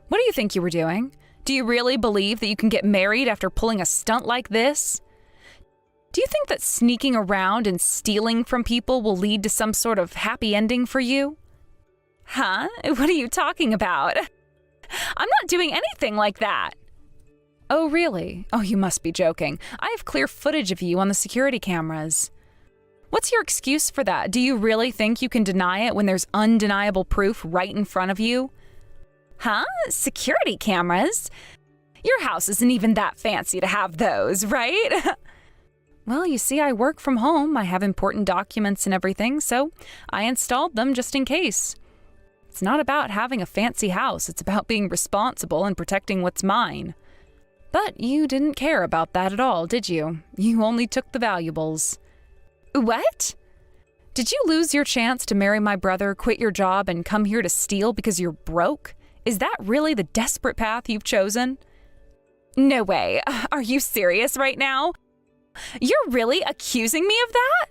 What do you think you were doing? Do you really believe that you can get married after pulling a stunt like this? Do you think that sneaking around and stealing from people will lead to some sort of happy ending for you? Huh? What are you talking about? I'm not doing anything like that. Oh, really? Oh, you must be joking. I have clear footage of you on the security cameras. What's your excuse for that? Do you really think you can deny it when there's undeniable proof right in front of you? Huh? Security cameras? Your house isn't even that fancy to have those, right? Well, you see, I work from home. I have important documents and everything, so I installed them just in case. It's not about having a fancy house. It's about being responsible and protecting what's mine. But you didn't care about that at all, did you? You only took the valuables. What? Did you lose your chance to marry my brother, quit your job, and come here to steal because you're broke? Is that really the desperate path you've chosen? No way. Are you serious right now? You're really accusing me of that?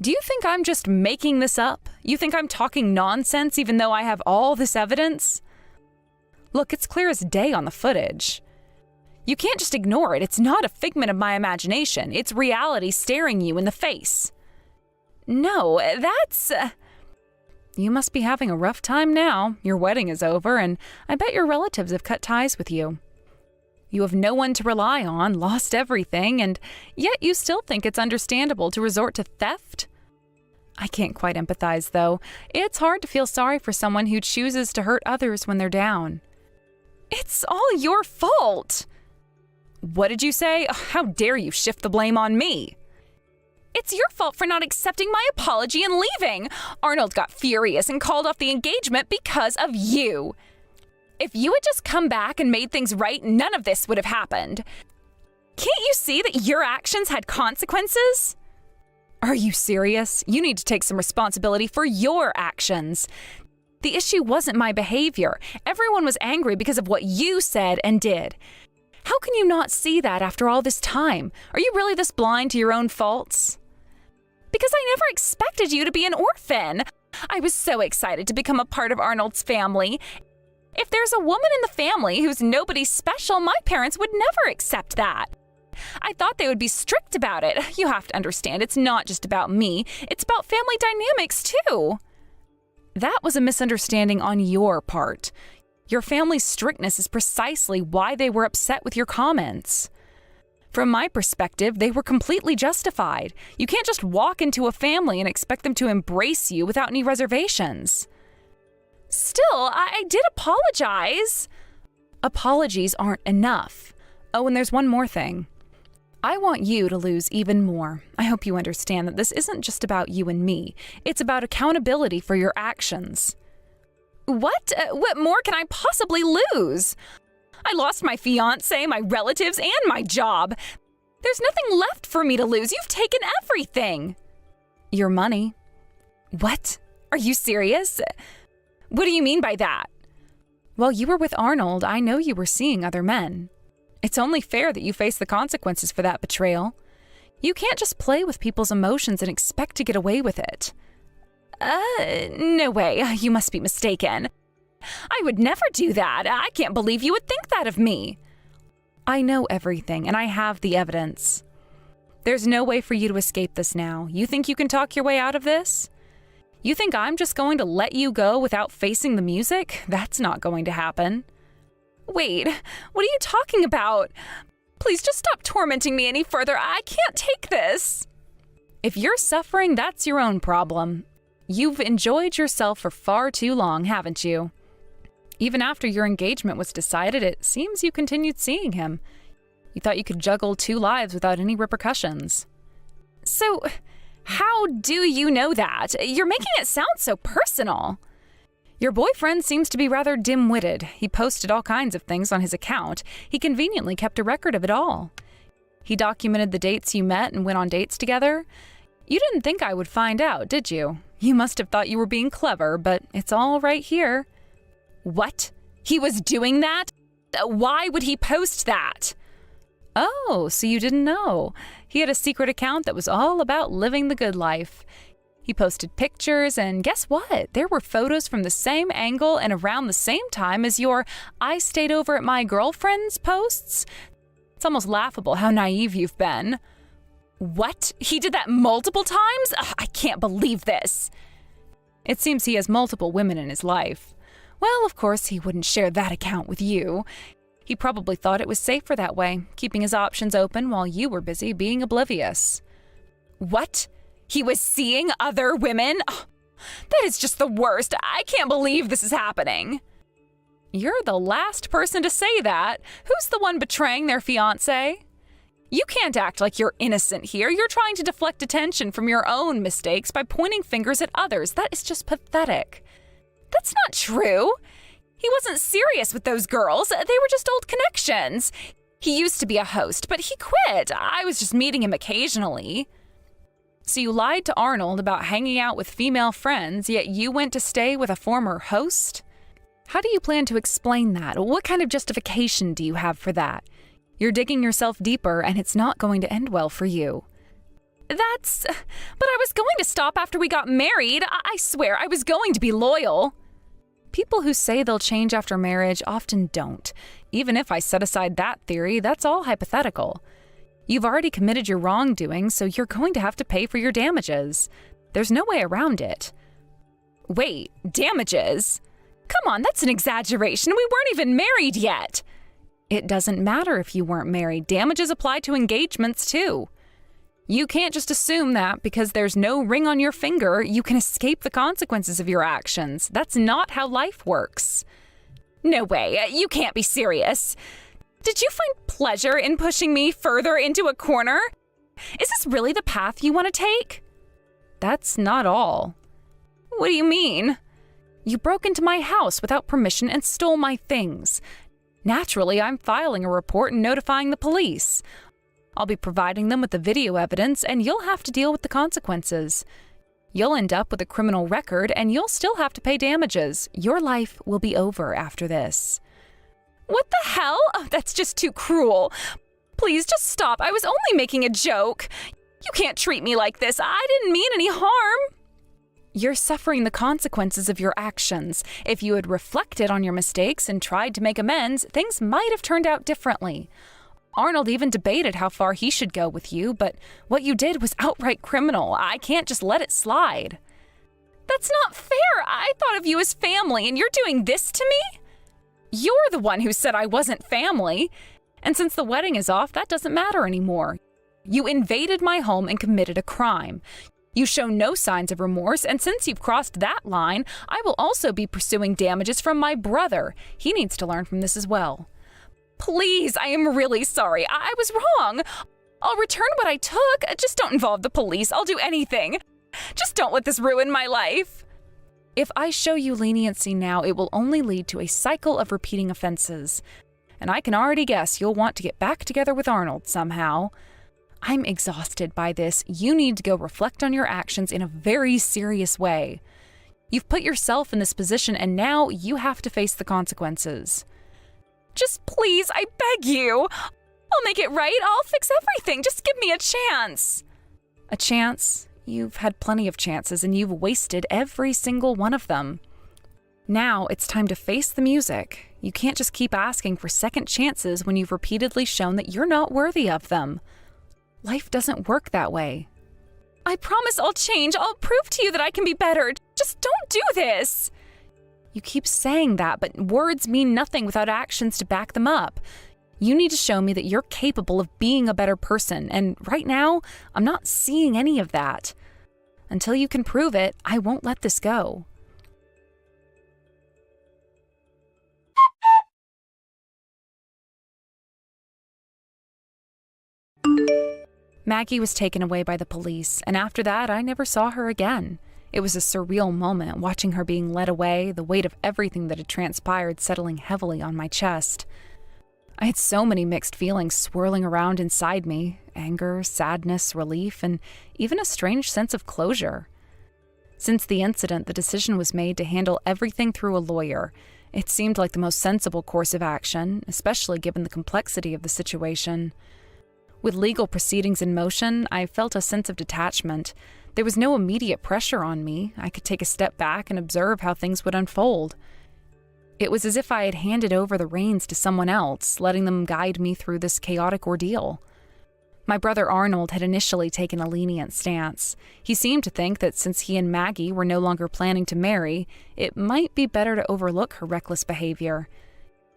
Do you think I'm just making this up? You think I'm talking nonsense even though I have all this evidence? Look, it's clear as day on the footage. You can't just ignore it. It's not a figment of my imagination. It's reality staring you in the face. No, that's... You must be having a rough time now. Your wedding is over, and I bet your relatives have cut ties with you. You have no one to rely on, lost everything, and yet you still think it's understandable to resort to theft? I can't quite empathize, though. It's hard to feel sorry for someone who chooses to hurt others when they're down. It's all your fault. What did you say? How dare you shift the blame on me? It's your fault for not accepting my apology and leaving. Arnold got furious and called off the engagement because of you. If you had just come back and made things right, none of this would have happened. Can't you see that your actions had consequences? Are you serious? You need to take some responsibility for your actions. The issue wasn't my behavior. Everyone was angry because of what you said and did. How can you not see that after all this time? Are you really this blind to your own faults? Because I never expected you to be an orphan. I was so excited to become a part of Arnold's family. If there's a woman in the family who's nobody special, my parents would never accept that. I thought they would be strict about it. You have to understand, it's not just about me. It's about family dynamics, too. That was a misunderstanding on your part. Your family's strictness is precisely why they were upset with your comments. From my perspective, they were completely justified. You can't just walk into a family and expect them to embrace you without any reservations. Still, I did apologize. Apologies aren't enough. Oh, and there's one more thing. I want you to lose even more. I hope you understand that this isn't just about you and me. It's about accountability for your actions. What? What more can I possibly lose? I lost my fiancé, my relatives, and my job. There's nothing left for me to lose. You've taken everything. Your money. What? Are you serious? What do you mean by that? While you were with Arnold, I know you were seeing other men. It's only fair that you face the consequences for that betrayal. You can't just play with people's emotions and expect to get away with it. No way. You must be mistaken. I would never do that. I can't believe you would think that of me. I know everything, and I have the evidence. There's no way for you to escape this now. You think you can talk your way out of this? You think I'm just going to let you go without facing the music? That's not going to happen. Wait, what are you talking about? Please just stop tormenting me any further. I can't take this. If you're suffering, that's your own problem. You've enjoyed yourself for far too long, haven't you? Even after your engagement was decided, it seems you continued seeing him. You thought you could juggle two lives without any repercussions. So, how do you know that? You're making it sound so personal. Your boyfriend seems to be rather dim-witted. He posted all kinds of things on his account. He conveniently kept a record of it all. He documented the dates you met and went on dates together. You didn't think I would find out, did you? You must have thought you were being clever, but it's all right here. What? He was doing that? Why would he post that? Oh, so you didn't know. He had a secret account that was all about living the good life. He posted pictures, and guess what? There were photos from the same angle and around the same time as your "I stayed over at my girlfriend's" posts. It's almost laughable how naive you've been. What? He did that multiple times? Ugh, I can't believe this. It seems he has multiple women in his life. Well, of course, he wouldn't share that account with you. He probably thought it was safer that way, keeping his options open while you were busy being oblivious. What? He was seeing other women? Ugh, that is just the worst. I can't believe this is happening. You're the last person to say that. Who's the one betraying their fiancé? You can't act like you're innocent here. You're trying to deflect attention from your own mistakes by pointing fingers at others. That is just pathetic. That's not true. He wasn't serious with those girls. They were just old connections. He used to be a host, but he quit. I was just meeting him occasionally. So you lied to Arnold about hanging out with female friends, yet you went to stay with a former host? How do you plan to explain that? What kind of justification do you have for that? You're digging yourself deeper, and it's not going to end well for you. But I was going to stop after we got married. I swear, I was going to be loyal. People who say they'll change after marriage often don't. Even if I set aside that theory, that's all hypothetical. You've already committed your wrongdoing, so you're going to have to pay for your damages. There's no way around it. Wait, damages? Come on, that's an exaggeration. We weren't even married yet. It doesn't matter if you weren't married. Damages apply to engagements, too. You can't just assume that because there's no ring on your finger, you can escape the consequences of your actions. That's not how life works. No way. You can't be serious. Did you find pleasure in pushing me further into a corner? Is this really the path you want to take? That's not all. What do you mean? You broke into my house without permission and stole my things. Naturally, I'm filing a report and notifying the police. I'll be providing them with the video evidence, and you'll have to deal with the consequences. You'll end up with a criminal record, and you'll still have to pay damages. Your life will be over after this. What the hell? Oh, that's just too cruel. Please, just stop. I was only making a joke. You can't treat me like this. I didn't mean any harm. You're suffering the consequences of your actions. If you had reflected on your mistakes and tried to make amends, things might have turned out differently. Arnold even debated how far he should go with you, but what you did was outright criminal. I can't just let it slide. That's not fair. I thought of you as family, and you're doing this to me? You're the one who said I wasn't family. And since the wedding is off, that doesn't matter anymore. You invaded my home and committed a crime. You show no signs of remorse, and since you've crossed that line, I will also be pursuing damages from my brother. He needs to learn from this as well. Please, I am really sorry. I was wrong. I'll return what I took. Just don't involve the police. I'll do anything. Just don't let this ruin my life. If I show you leniency now, it will only lead to a cycle of repeating offenses. And I can already guess you'll want to get back together with Arnold somehow. I'm exhausted by this. You need to go reflect on your actions in a very serious way. You've put yourself in this position, and now you have to face the consequences. Just please, I beg you. I'll make it right. I'll fix everything. Just give me a chance. A chance? You've had plenty of chances, and you've wasted every single one of them. Now it's time to face the music. You can't just keep asking for second chances when you've repeatedly shown that you're not worthy of them. Life doesn't work that way. I promise I'll change. I'll prove to you that I can be better. Just don't do this. You keep saying that, but words mean nothing without actions to back them up. You need to show me that you're capable of being a better person, and right now, I'm not seeing any of that. Until you can prove it, I won't let this go. Maggie was taken away by the police, and after that, I never saw her again. It was a surreal moment, watching her being led away, the weight of everything that had transpired settling heavily on my chest. I had so many mixed feelings swirling around inside me: anger, sadness, relief, and even a strange sense of closure. Since the incident, the decision was made to handle everything through a lawyer. It seemed like the most sensible course of action, especially given the complexity of the situation. With legal proceedings in motion, I felt a sense of detachment. There was no immediate pressure on me. I could take a step back and observe how things would unfold. It was as if I had handed over the reins to someone else, letting them guide me through this chaotic ordeal. My brother Arnold had initially taken a lenient stance. He seemed to think that since he and Maggie were no longer planning to marry, it might be better to overlook her reckless behavior.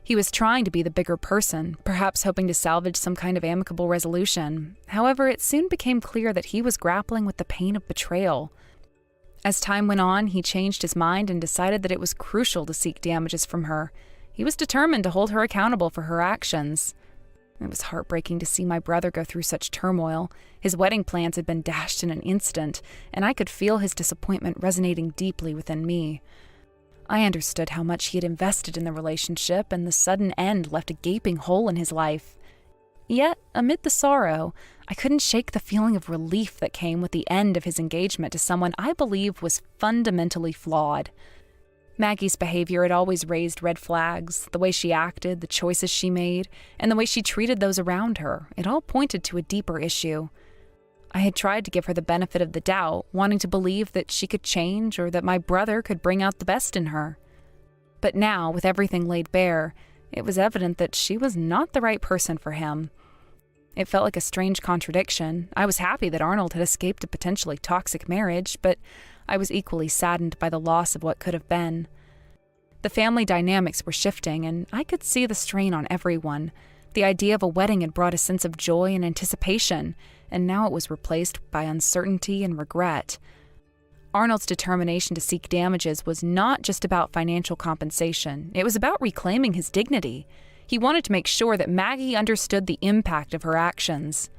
He was trying to be the bigger person, perhaps hoping to salvage some kind of amicable resolution. However, it soon became clear that he was grappling with the pain of betrayal. As time went on, he changed his mind and decided that it was crucial to seek damages from her. He was determined to hold her accountable for her actions. It was heartbreaking to see my brother go through such turmoil. His wedding plans had been dashed in an instant, and I could feel his disappointment resonating deeply within me. I understood how much he had invested in the relationship, and the sudden end left a gaping hole in his life. Yet, amid the sorrow, I couldn't shake the feeling of relief that came with the end of his engagement to someone I believe was fundamentally flawed. Maggie's behavior had always raised red flags. The way she acted, the choices she made, and the way she treated those around her, it all pointed to a deeper issue. I had tried to give her the benefit of the doubt, wanting to believe that she could change or that my brother could bring out the best in her. But now, with everything laid bare, it was evident that she was not the right person for him. It felt like a strange contradiction. I was happy that Arnold had escaped a potentially toxic marriage, but I was equally saddened by the loss of what could have been. The family dynamics were shifting, and I could see the strain on everyone. The idea of a wedding had brought a sense of joy and anticipation, and now it was replaced by uncertainty and regret. Arnold's determination to seek damages was not just about financial compensation. It was about reclaiming his dignity. He wanted to make sure that Maggie understood the impact of her actions.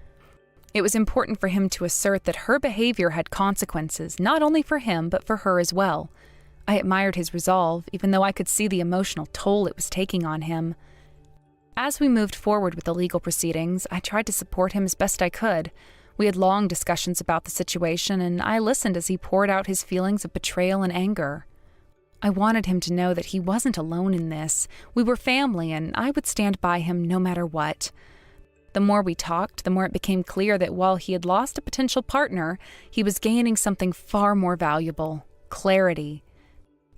It was important for him to assert that her behavior had consequences, not only for him, but for her as well. I admired his resolve, even though I could see the emotional toll it was taking on him. As we moved forward with the legal proceedings, I tried to support him as best I could. We had long discussions about the situation, and I listened as he poured out his feelings of betrayal and anger. I wanted him to know that he wasn't alone in this. We were family, and I would stand by him no matter what. The more we talked, the more it became clear that while he had lost a potential partner, he was gaining something far more valuable: clarity.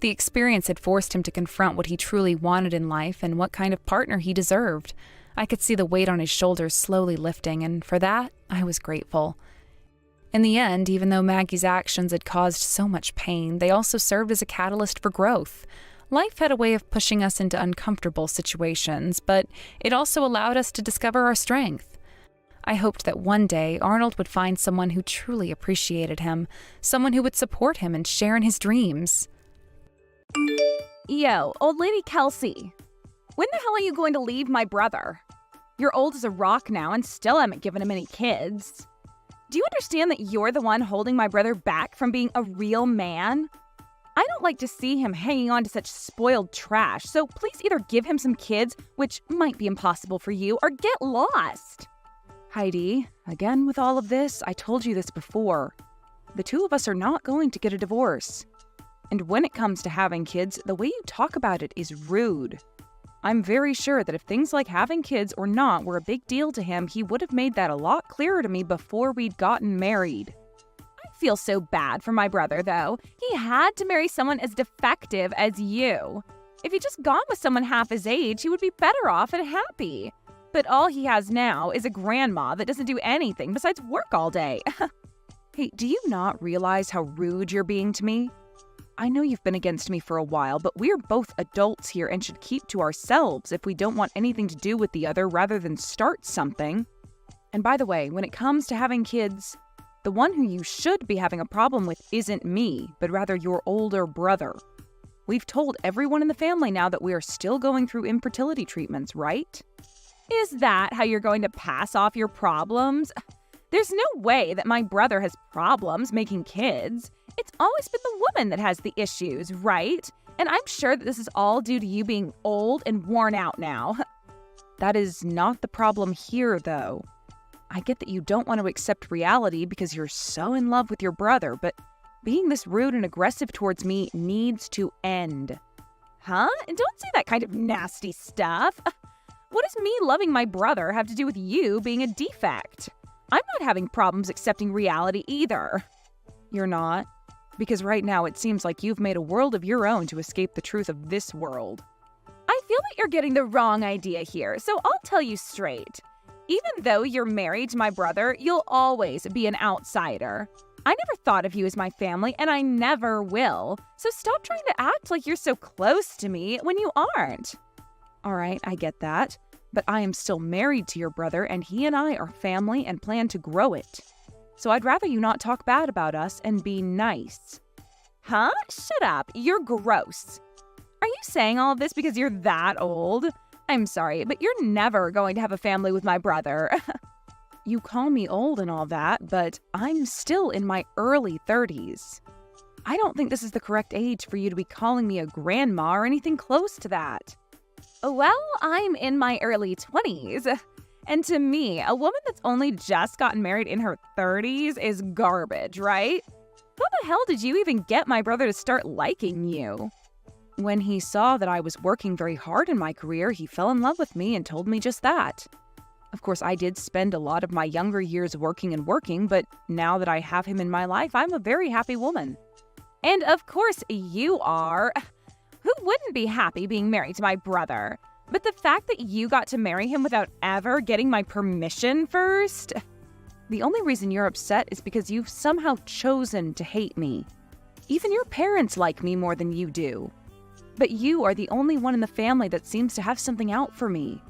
The experience had forced him to confront what he truly wanted in life and what kind of partner he deserved. I could see the weight on his shoulders slowly lifting, and for that, I was grateful. In the end, even though Maggie's actions had caused so much pain, they also served as a catalyst for growth. Life had a way of pushing us into uncomfortable situations, but it also allowed us to discover our strength. I hoped that one day Arnold would find someone who truly appreciated him, someone who would support him and share in his dreams. Yo, old lady Kelsey, when the hell are you going to leave my brother? You're old as a rock now and still haven't given him any kids. Do you understand that you're the one holding my brother back from being a real man? I don't like to see him hanging on to such spoiled trash, so please either give him some kids, which might be impossible for you, or get lost. Heidi, again with all of this, I told you this before. The two of us are not going to get a divorce. And when it comes to having kids, the way you talk about it is rude. I'm very sure that if things like having kids or not were a big deal to him, he would have made that a lot clearer to me before we'd gotten married. I feel so bad for my brother, though. He had to marry someone as defective as you. If he'd just gone with someone half his age, he would be better off and happy. But all he has now is a grandma that doesn't do anything besides work all day. Hey, do you not realize how rude you're being to me? I know you've been against me for a while, but we're both adults here and should keep to ourselves if we don't want anything to do with the other rather than start something. And by the way, when it comes to having kids, the one who you should be having a problem with isn't me, but rather your older brother. We've told everyone in the family now that we are still going through infertility treatments, right? Is that how you're going to pass off your problems? There's no way that my brother has problems making kids. It's always been the woman that has the issues, right? And I'm sure that this is all due to you being old and worn out now. That is not the problem here, though. I get that you don't want to accept reality because you're so in love with your brother, but being this rude and aggressive towards me needs to end. Huh? And don't say that kind of nasty stuff. What does me loving my brother have to do with you being a defect? I'm not having problems accepting reality either. You're not? Because right now it seems like you've made a world of your own to escape the truth of this world. I feel that you're getting the wrong idea here, so I'll tell you straight. Even though you're married to my brother, you'll always be an outsider. I never thought of you as my family, and I never will. So stop trying to act like you're so close to me when you aren't. All right, I get that. But I am still married to your brother, and he and I are family and plan to grow it. So I'd rather you not talk bad about us and be nice. Huh? Shut up. You're gross. Are you saying all of this because you're that old? I'm sorry, but you're never going to have a family with my brother. You call me old and all that, but I'm still in my early 30s. I don't think this is the correct age for you to be calling me a grandma or anything close to that. Well, I'm in my early 20s. And to me, a woman that's only just gotten married in her 30s is garbage, right? How the hell did you even get my brother to start liking you? When he saw that I was working very hard in my career, he fell in love with me and told me just that. Of course, I did spend a lot of my younger years working, but now that I have him in my life, I'm a very happy woman. And of course you are. Who wouldn't be happy being married to my brother? But the fact that you got to marry him without ever getting my permission first? The only reason you're upset is because you've somehow chosen to hate me. Even your parents like me more than you do. But you are the only one in the family that seems to have something out for me.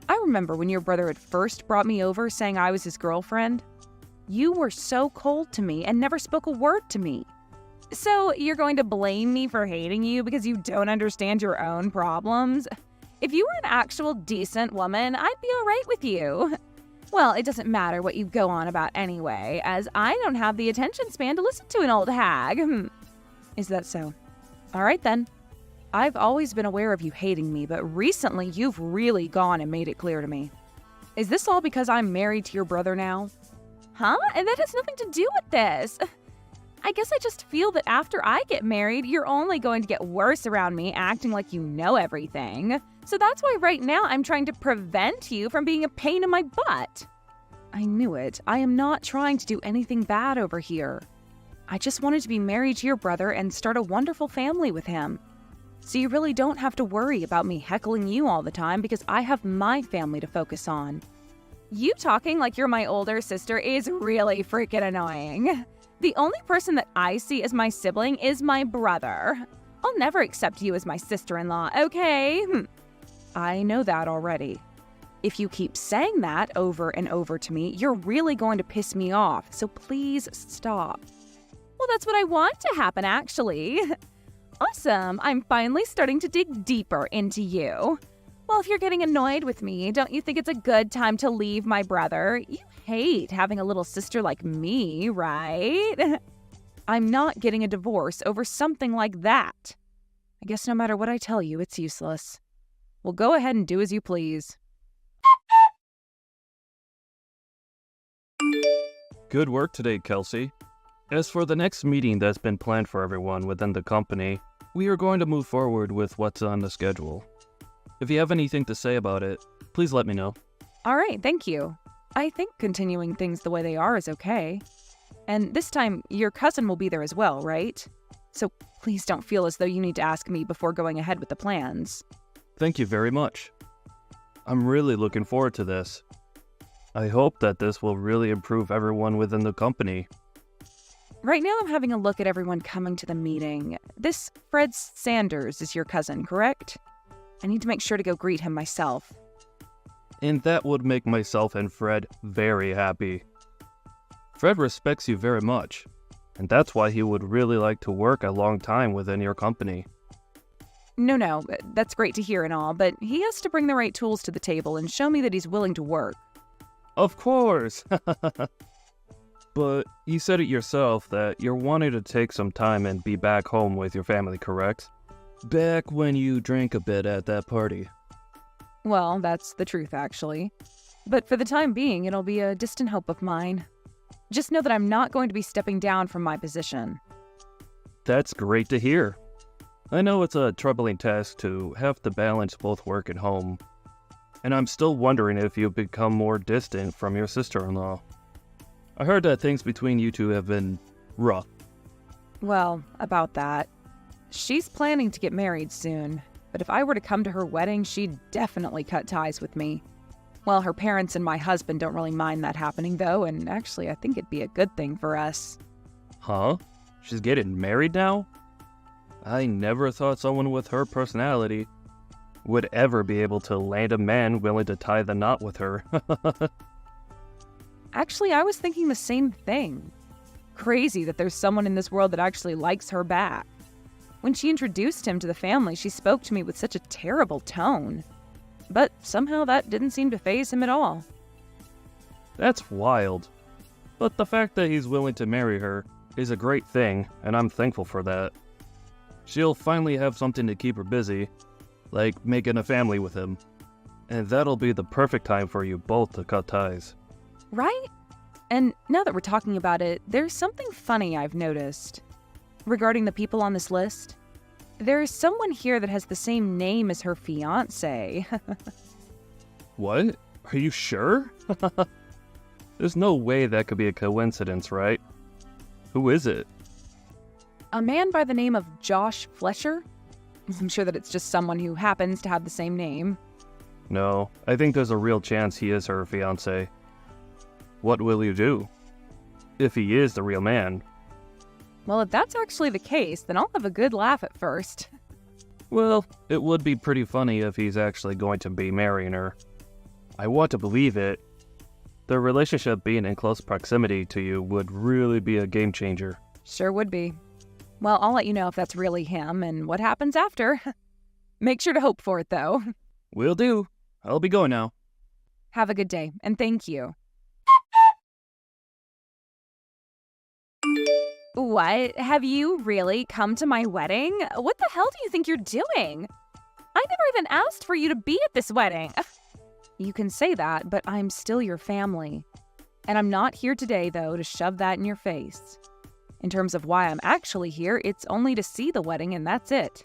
I remember when your brother had first brought me over saying I was his girlfriend. You were so cold to me and never spoke a word to me. So you're going to blame me for hating you because you don't understand your own problems? If you were an actual decent woman, I'd be all right with you. Well, it doesn't matter what you go on about anyway, as I don't have the attention span to listen to an old hag. Is that so? All right then. I've always been aware of you hating me, but recently you've really gone and made it clear to me. Is this all because I'm married to your brother now? Huh? And that has nothing to do with this. I guess I just feel that after I get married, you're only going to get worse around me, acting like you know everything. So that's why right now I'm trying to prevent you from being a pain in my butt. I knew it. I am not trying to do anything bad over here. I just wanted to be married to your brother and start a wonderful family with him. So you really don't have to worry about me heckling you all the time because I have my family to focus on. You talking like you're my older sister is really freaking annoying. The only person that I see as my sibling is my brother. I'll never accept you as my sister-in-law, okay? I know that already. If you keep saying that over and over to me, you're really going to piss me off, so please stop. Well, that's what I want to happen, actually. Awesome, I'm finally starting to dig deeper into you. Well, if you're getting annoyed with me, don't you think it's a good time to leave my brother? You hate having a little sister like me, right? I'm not getting a divorce over something like that. I guess no matter what I tell you, it's useless. Well, go ahead and do as you please. Good work today, Kelsey. As for the next meeting that's been planned for everyone within the company, we are going to move forward with what's on the schedule. If you have anything to say about it, please let me know. All right, thank you. I think continuing things the way they are is okay. And this time, your cousin will be there as well, right? So please don't feel as though you need to ask me before going ahead with the plans. Thank you very much. I'm really looking forward to this. I hope that this will really improve everyone within the company. Right now, I'm having a look at everyone coming to the meeting. This Fred Sanders is your cousin, correct? I need to make sure to go greet him myself. And that would make myself and Fred very happy. Fred respects you very much, and that's why he would really like to work a long time within your company. No, that's great to hear and all, but he has to bring the right tools to the table and show me that he's willing to work. Of course! But you said it yourself that you're wanting to take some time and be back home with your family, correct? Back when you drank a bit at that party. Well, that's the truth, actually. But for the time being, it'll be a distant hope of mine. Just know that I'm not going to be stepping down from my position. That's great to hear. I know it's a troubling task to have to balance both work and home. And I'm still wondering if you've become more distant from your sister-in-law. I heard that things between you two have been rough. Well, about that. She's planning to get married soon, but if I were to come to her wedding, she'd definitely cut ties with me. Well, her parents and my husband don't really mind that happening, though, and actually I think it'd be a good thing for us. Huh? She's getting married now? I never thought someone with her personality would ever be able to land a man willing to tie the knot with her. Actually, I was thinking the same thing. Crazy that there's someone in this world that actually likes her back. When she introduced him to the family, she spoke to me with such a terrible tone. But somehow that didn't seem to faze him at all. That's wild. But the fact that he's willing to marry her is a great thing, and I'm thankful for that. She'll finally have something to keep her busy, like making a family with him. And that'll be the perfect time for you both to cut ties. Right? And now that we're talking about it, there's something funny I've noticed. Regarding the people on this list, there's someone here that has the same name as her fiancé. What? Are you sure? There's no way that could be a coincidence, right? Who is it? A man by the name of Josh Flesher? I'm sure that it's just someone who happens to have the same name. No, I think there's a real chance he is her fiancé. What will you do? If he is the real man. Well, if that's actually the case, then I'll have a good laugh at first. Well, it would be pretty funny if he's actually going to be marrying her. I want to believe it. Their relationship being in close proximity to you would really be a game changer. Sure would be. Well, I'll let you know if that's really him and what happens after. Make sure to hope for it, though. Will do. I'll be going now. Have a good day, and thank you. What? Have you really come to my wedding? What the hell do you think you're doing? I never even asked for you to be at this wedding. You can say that, but I'm still your family. And I'm not here today, though, to shove that in your face. In terms of why I'm actually here, it's only to see the wedding, and that's it.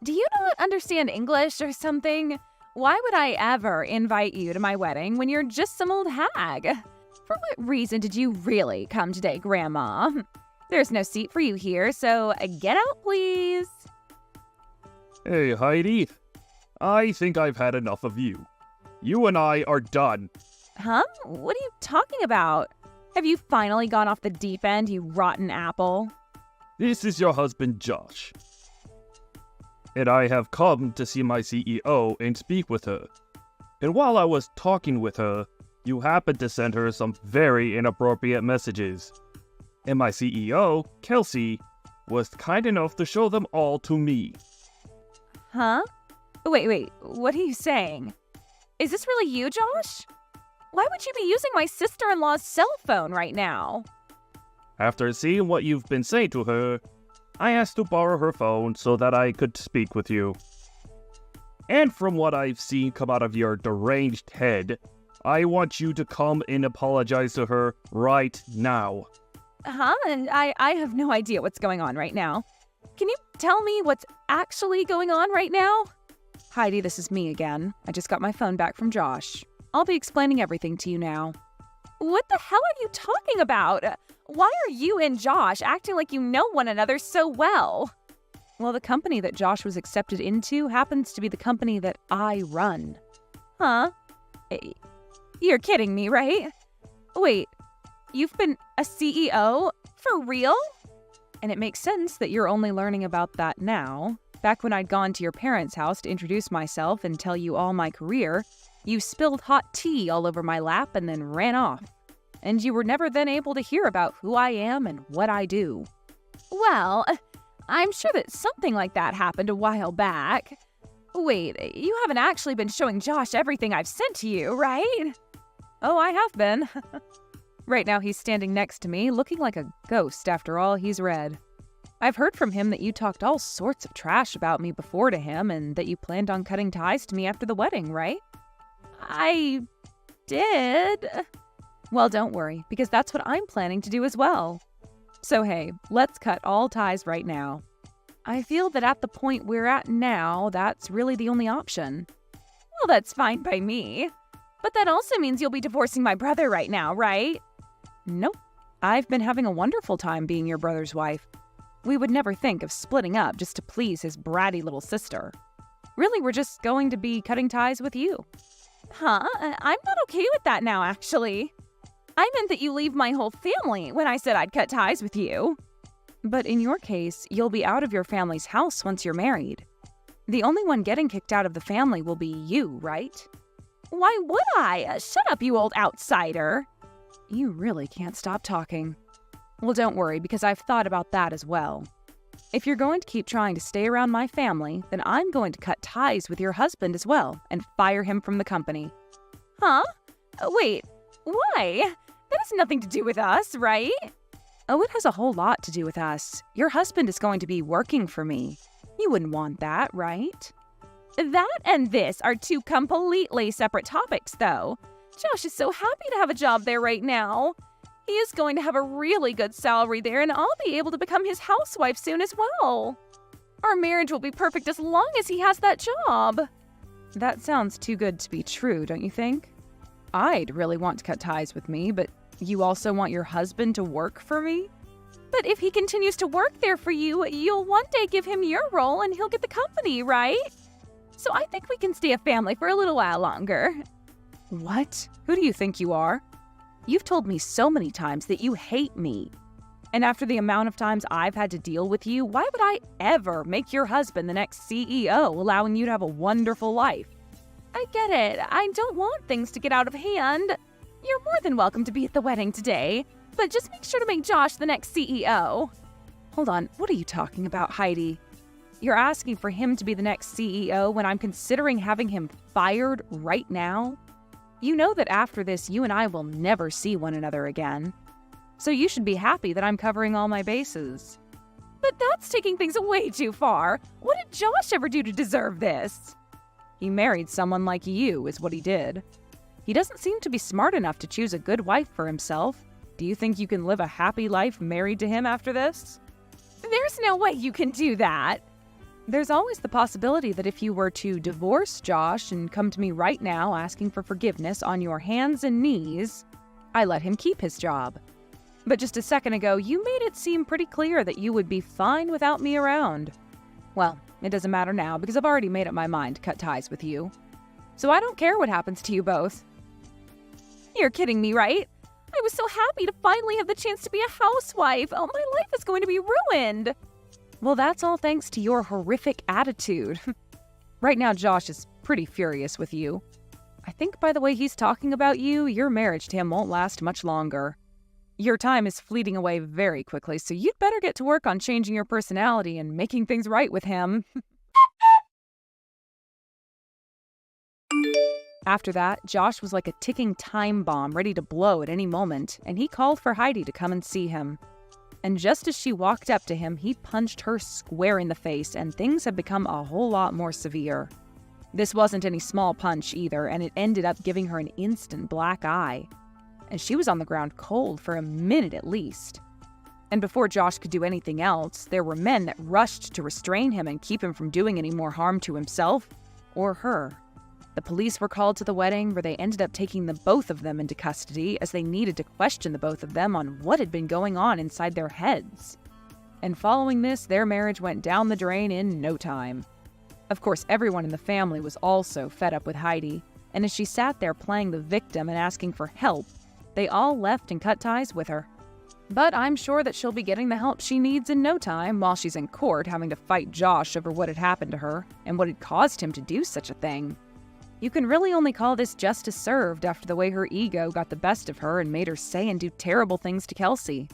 Do you not understand English or something? Why would I ever invite you to my wedding when you're just some old hag? For what reason did you really come today, Grandma? There's no seat for you here, so get out, please. Hey, Heidi. I think I've had enough of you. You and I are done. Huh? What are you talking about? Have you finally gone off the deep end, you rotten apple? This is your husband, Josh. And I have come to see my CEO and speak with her. And while I was talking with her, you happened to send her some very inappropriate messages. And my CEO, Kelsey, was kind enough to show them all to me. Huh? Wait, what are you saying? Is this really you, Josh? Why would you be using my sister-in-law's cell phone right now? After seeing what you've been saying to her, I asked to borrow her phone so that I could speak with you. And from what I've seen come out of your deranged head, I want you to come and apologize to her right now. Huh? I have no idea what's going on right now. Can you tell me what's actually going on right now? Heidi, this is me again. I just got my phone back from Josh. I'll be explaining everything to you now. What the hell are you talking about? Why are you and Josh acting like you know one another so well? Well, the company that Josh was accepted into happens to be the company that I run. Huh? You're kidding me, right? Wait, you've been a CEO? For real? And it makes sense that you're only learning about that now. Back when I'd gone to your parents' house to introduce myself and tell you all my career, you spilled hot tea all over my lap and then ran off. And you were never then able to hear about who I am and what I do. Well, I'm sure that something like that happened a while back. Wait, you haven't actually been showing Josh everything I've sent to you, right? Oh, I have been. Right now he's standing next to me, looking like a ghost after all he's read. I've heard from him that you talked all sorts of trash about me before to him and that you planned on cutting ties to me after the wedding, right? I did. Well, don't worry, because that's what I'm planning to do as well. So hey, let's cut all ties right now. I feel that at the point we're at now, that's really the only option. Well, that's fine by me. But that also means you'll be divorcing my brother right now, right? Nope. I've been having a wonderful time being your brother's wife. We would never think of splitting up just to please his bratty little sister. Really, we're just going to be cutting ties with you. Huh? I'm not okay with that now, actually. I meant that you leave my whole family when I said I'd cut ties with you. But in your case, you'll be out of your family's house once you're married. The only one getting kicked out of the family will be you, right? Why would I? Shut up, you old outsider. You really can't stop talking. Well, don't worry, because I've thought about that as well. If you're going to keep trying to stay around my family, then I'm going to cut ties with your husband as well and fire him from the company. Huh? Wait, why? That has nothing to do with us, right? Oh, it has a whole lot to do with us. Your husband is going to be working for me. You wouldn't want that, right? That and this are two completely separate topics, though. Josh is so happy to have a job there right now. He is going to have a really good salary there, and I'll be able to become his housewife soon as well. Our marriage will be perfect as long as he has that job. That sounds too good to be true, don't you think? I'd really want to cut ties with me, but you also want your husband to work for me? But if he continues to work there for you, you'll one day give him your role and he'll get the company, right? So I think we can stay a family for a little while longer. What? Who do you think you are? You've told me so many times that you hate me. And after the amount of times I've had to deal with you, why would I ever make your husband the next CEO, allowing you to have a wonderful life? I get it. I don't want things to get out of hand. You're more than welcome to be at the wedding today, but just make sure to make Josh the next CEO. Hold on, what are you talking about, Heidi? You're asking for him to be the next CEO when I'm considering having him fired right now? You know that after this, you and I will never see one another again. So you should be happy that I'm covering all my bases. But that's taking things way too far. What did Josh ever do to deserve this? He married someone like you, is what he did. He doesn't seem to be smart enough to choose a good wife for himself. Do you think you can live a happy life married to him after this? There's no way you can do that. There's always the possibility that if you were to divorce Josh and come to me right now asking for forgiveness on your hands and knees, I let him keep his job. But just a second ago, you made it seem pretty clear that you would be fine without me around. Well, it doesn't matter now because I've already made up my mind to cut ties with you. So I don't care what happens to you both. You're kidding me, right? I was so happy to finally have the chance to be a housewife. Oh, my life is going to be ruined. Well, that's all thanks to your horrific attitude. Right now, Josh is pretty furious with you. I think by the way he's talking about you, your marriage to him won't last much longer. Your time is fleeting away very quickly, so you'd better get to work on changing your personality and making things right with him. After that, Josh was like a ticking time bomb ready to blow at any moment, and he called for Heidi to come and see him. And just as she walked up to him, he punched her square in the face, and things have become a whole lot more severe. This wasn't any small punch either, and it ended up giving her an instant black eye. And she was on the ground cold for a minute at least. And before Josh could do anything else, there were men that rushed to restrain him and keep him from doing any more harm to himself or her. The police were called to the wedding, where they ended up taking the both of them into custody as they needed to question the both of them on what had been going on inside their heads. And following this, their marriage went down the drain in no time. Of course, everyone in the family was also fed up with Heidi, and as she sat there playing the victim and asking for help, they all left and cut ties with her. But I'm sure that she'll be getting the help she needs in no time while she's in court having to fight Josh over what had happened to her and what had caused him to do such a thing. You can really only call this justice served after the way her ego got the best of her and made her say and do terrible things to Kelsey.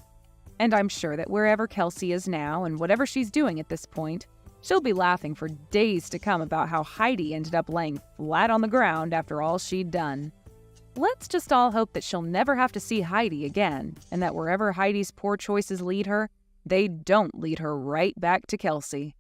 And I'm sure that wherever Kelsey is now and whatever she's doing at this point, she'll be laughing for days to come about how Heidi ended up laying flat on the ground after all she'd done. Let's just all hope that she'll never have to see Heidi again, and that wherever Heidi's poor choices lead her, they don't lead her right back to Kelsey.